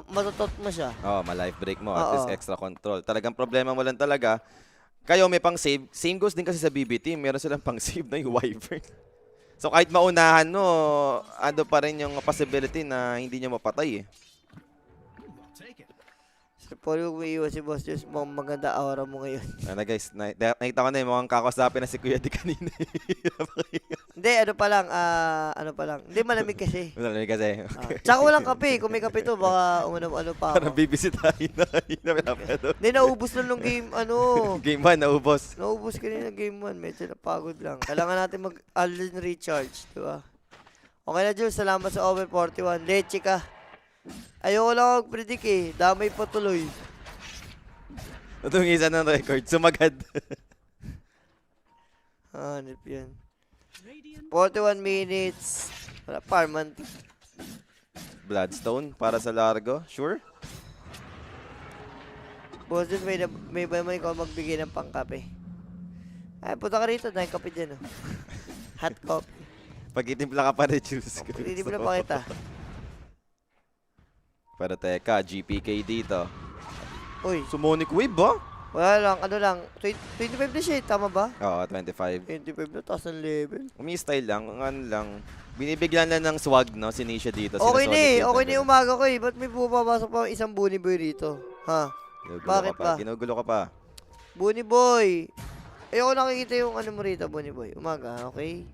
matutot mo siya. Ma-life break mo. At Oo. least extra control. Talagang problema mo lang talaga. Kayo may pang save. Same goes din kasi sa BBT. Meron silang pang save na yung Wyvern. So kahit maunahan no, ano pa rin yung possibility na hindi niya mapatay eh. So, Paul, yung umiiwas si Boss Jules, mukhang maganda aura mo ngayon. Ano guys, nakita ko na yung mukhang kakosapin na si Kuya Di kanina. Hindi, ano pa lang. Hindi, malamig kasi. Wala kasi. Tsaka walang kape. Kung may kape to, baka ano pa Parang ako. bibisitahin na. Hindi, naubos lang nung game, Game 1, naubos. Naubos kanina game 1. Medyo napagod lang. Kailangan natin mag-Allen recharge, di ba? Okay na, Jules. Salamat sa over 41. Leche ka. Ayoko lang mag-predict eh. Damay pa tuloy. Itong isa ng record, sumagad. Hanip yan. 41 minutes. Wala, Parman. Bloodstone para sa Largo, sure? Boss, Jules, may ba ikaw magbigay ng pangkape? Ay, punta ka rito. Dahil kape dyan, oh. Hot coffee. Pag itimpla ka pa rin, choose. Hindi mo na pa kita. Pero teka, GPK dito. Uy, Sumonic Wave ba? wala lang. 25 na siya, tama ba? Oo, 25. 25 na, taas ng level. Umi-style lang, ano lang. Binibigyan lang ng swag, no, si Nisha dito. Okay na eh. Okay na yung yung umaga ko eh. Ba't may pumapasok pa isang Bunny Boy rito? Ha? Bakit ba? Ginugulo ka pa. Bunny Boy! Ayoko nakikita yung ano mo rito, Bunny Boy. Umaga, okay?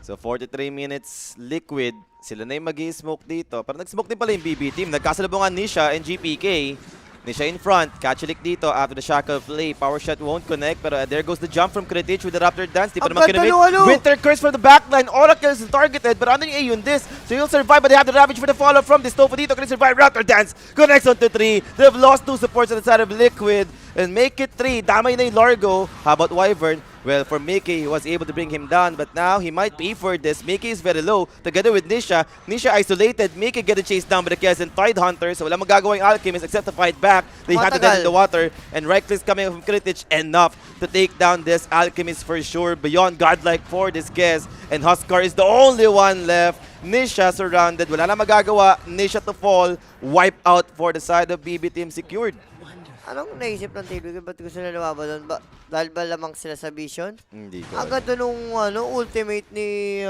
So, 43 minutes, Liquid. Sila na yung mag-i-smoke dito. Parang nag-smoke din pala yung BB team. Nagkasalubungan Nisha and GPK. Nisha in front. Catchalik dito after the shackle play. Power shot won't connect. Pero there goes the jump from Kritich with the Raptor dance. Di pa naman kinamit. Winter Curse from the backline. Oracle is targeted. But ano yung A yun this? So he'll survive. But they have the Ravage for the follow from this. Tofo dito. Can he survive? Raptor dance. Connects on to 3. They've lost 2 supports on the side of Liquid. And make it 3. Damay na yung Largo. How about Wyvern? Well, for Mickey, he was able to bring him down, but now he might pay for this. Mickey is very low, together with Nisha. Nisha isolated, Mickey getting chased down by the Kias and Tide Hunter, so wala magagawang Alchemist except to fight back. They had to get in the water, and right clicks coming from Kritich, enough to take down this Alchemist for sure. Beyond godlike for this Kias, and Huskar is the only one left. Nisha surrounded, wala na magagawa. Nisha to fall, wipe out for the side of BB team secured. Anong naisip ng TV? Ba't gusto na lumaba doon? Dahil ba lamang sila sa vision? Hindi ko. Ang ganda nung ultimate ni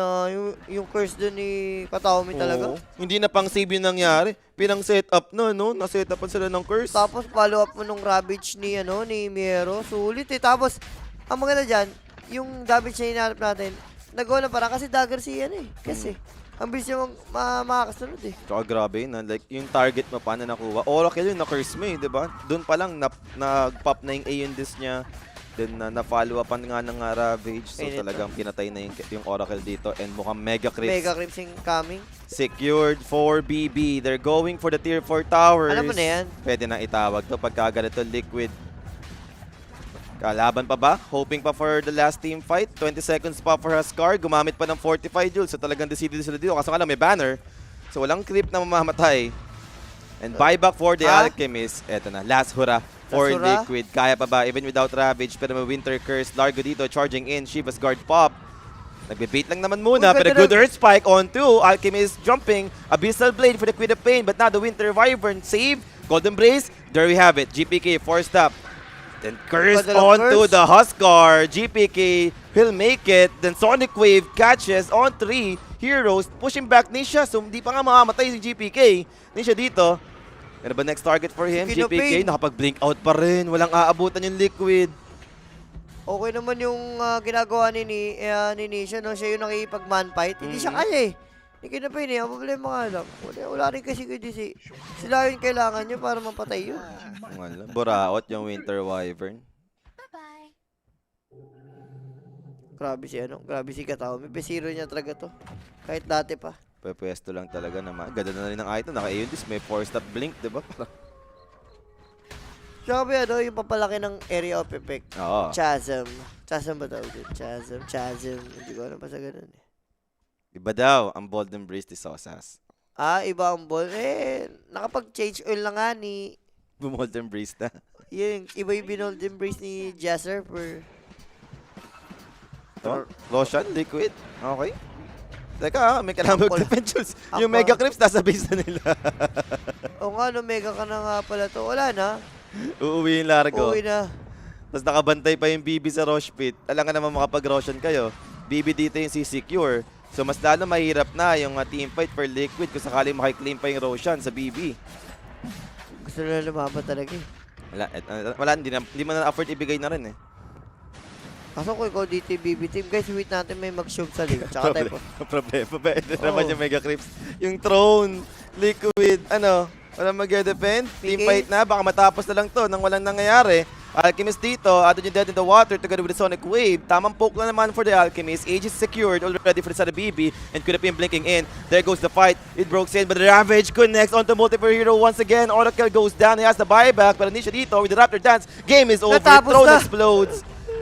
yung curse doon ni Kataomi talaga. Oo. Hindi na pang save yung nangyari. Pinang setup na, no? Na-setupan sila ng curse. Tapos follow up mo nung Ravage ni ni Miero. Sulit eh. Tapos ang maganda dyan, yung damage na hinahanap natin, nag-goal na para kasi dagger si Kasi ang bilis niya makakasunod eh. Tsaka grabe na, like, yung target mo pa na nakuha. Oracle yun, na-curse mo eh, di ba? Doon pa lang, nag-pop na yung A yung disc niya. Then, na-follow upan nga ng Ravage. So, talagang pinatay na yung Oracle dito. And mukhang Mega Crips. Mega Crips incoming. Secured for BB. They're going for the tier 4 towers. Alam mo na yan. Pwede na itawag to pagka ganito Liquid. Kalaban pa ba? Hoping pa for the last team fight. 20 seconds pa for Huskar. Gumamit pa ng 45 joules. So talagang decided sila dito. Kaso nga lang may banner. So walang creep na mamamatay. And buyback for the Alchemist. Eto na. Last hurrah for Liquid. Kaya pa ba? Even without Ravage. Pero may Winter Curse. Largo dito charging in. Shiva's guard pop. Nagbe-bait lang naman muna. Pero good Earth Spike on 2. Alchemist jumping. Abyssal Blade for the Quid of Pain. But now the Winter Wyvern save. Golden Blaze. There we have it. GPK forced up. Then curse Padala onto curse. the Huskar. GPK will make it. Then Sonic Wave catches on 3 heroes. Pushing back Nisha. So hindi pa nga mamamatay si GPK. Nisha dito. Ano ba next target for him? Si GPK Kinopin. nakapag-blink out pa rin. Walang aabutan yung Liquid. Okay naman yung ginagawa ni Nisha, no? Siya yung nakikipag-man fight. Hindi siya kaya eh. Hindi kinapin eh. Ang problema nga lang. Wala rin kasi KDC. Sila yung kailangan nyo para mapatay yun. Wala. Buraot yung Winter Wyvern. Bye-bye. Grabe si Katao. May P0 niya talaga to. Kahit dati pa. Pwesto lang talaga naman. Ganda na rin ng item. Naka-Aeondis. May 4-stop blink, diba? Sabi yung papalaki ng area of effect. Oo. Chasm. Chasm ba tawag yun? Chasm. Hindi ko alam pa sa ganun eh. Iba daw ang Bold Embrace ni Sosas. Iba ang ball. Nakapag-change oil na nga ni... Bold Embrace na. Iba yung binold embrace ni Jasser per... Ito, Lotion, Liquid. Okay. Teka, may kailangan Apple. mag-defend Jules. Yung Apple. Mega Crips nasa base na nila. O nga, mega ka na nga pala to. Wala na. Uuwi yung Largo. Uwi na. Tapos nakabantay pa yung BB sa Rosh Pit. Alam nga naman makapag-Roshan kayo. BB dito yung si-secure. So mas lalo mahirap na yung teamfight for Liquid kung sakaling makiklaim pa yung Roshan sa BB. Gusto nila lumaban talaga eh. Wala, hindi mo na afford ibigay na rin eh. Kaso kung ikaw dito yung BB team, guys, wait natin may mag-shoot sa league. Tsaka tayo po. Problema ba? Ito Oo. naman yung Mega Crips. Yung Throne, Liquid, walang mag-defend. Teamfight na, baka matapos na lang to nang walang nangyayari. Alchemist dito, added yung dead in the water together with the Sonic Wave. Tamang poke na naman for the Alchemist. Age is secured, already for the side of BB. And could have been blinking in. There goes the fight. It broke in, but the Ravage connects onto Multiple Hero once again. Oracle goes down. He has the buyback, but Anisha dito with the Raptor Dance. Game is over. Natapos Throne na. explodes.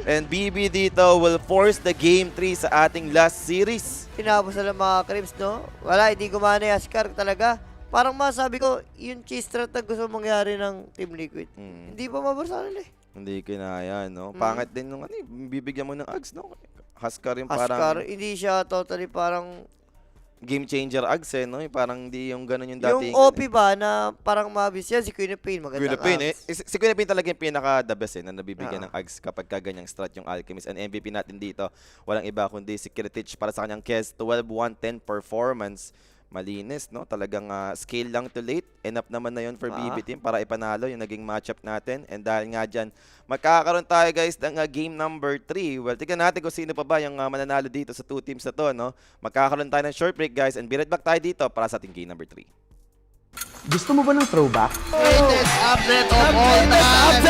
And BB dito will force the Game 3 sa ating last series. Tinapos na lang mga Crips, no? Wala, hindi gumana yung Ascar talaga. Parang masabi ko, yung cheese strat na gusto mangyari ng Team Liquid. Hindi pa mabasa nila eh. Hindi kinaya, no? Pangit din nung bibigyan mo ng Ags, no? Huskar yung Ascar, parang hindi siya totally parang... game changer Ags, eh, no? Yung parang hindi yung ganun yung Yung dating. OP ba na parang mabis yan, si Queen of Pain, magandang Queen of Pain, eh. Ags. Si Queen of Pain talaga yung pinaka-the best, eh, na nabibigyan Ah. ng Ags kapag kaganyang strat yung Alchemist. And MVP natin dito, walang iba kundi si Kiritich para sa kanyang Kes 12-110 performance. Malinis, no? Talagang scale lang to late. Enough naman na yun for BB team para ipanalo yung naging matchup natin. And dahil nga dyan, magkakaroon tayo guys ng game number 3. Well, tignan natin kung sino pa ba yung mananalo dito sa 2 teams na to, no? Magkakaroon tayo ng short break guys and be right back tayo dito para sa ating game number 3. Gusto mo ba ng throwback? Latest update of all time.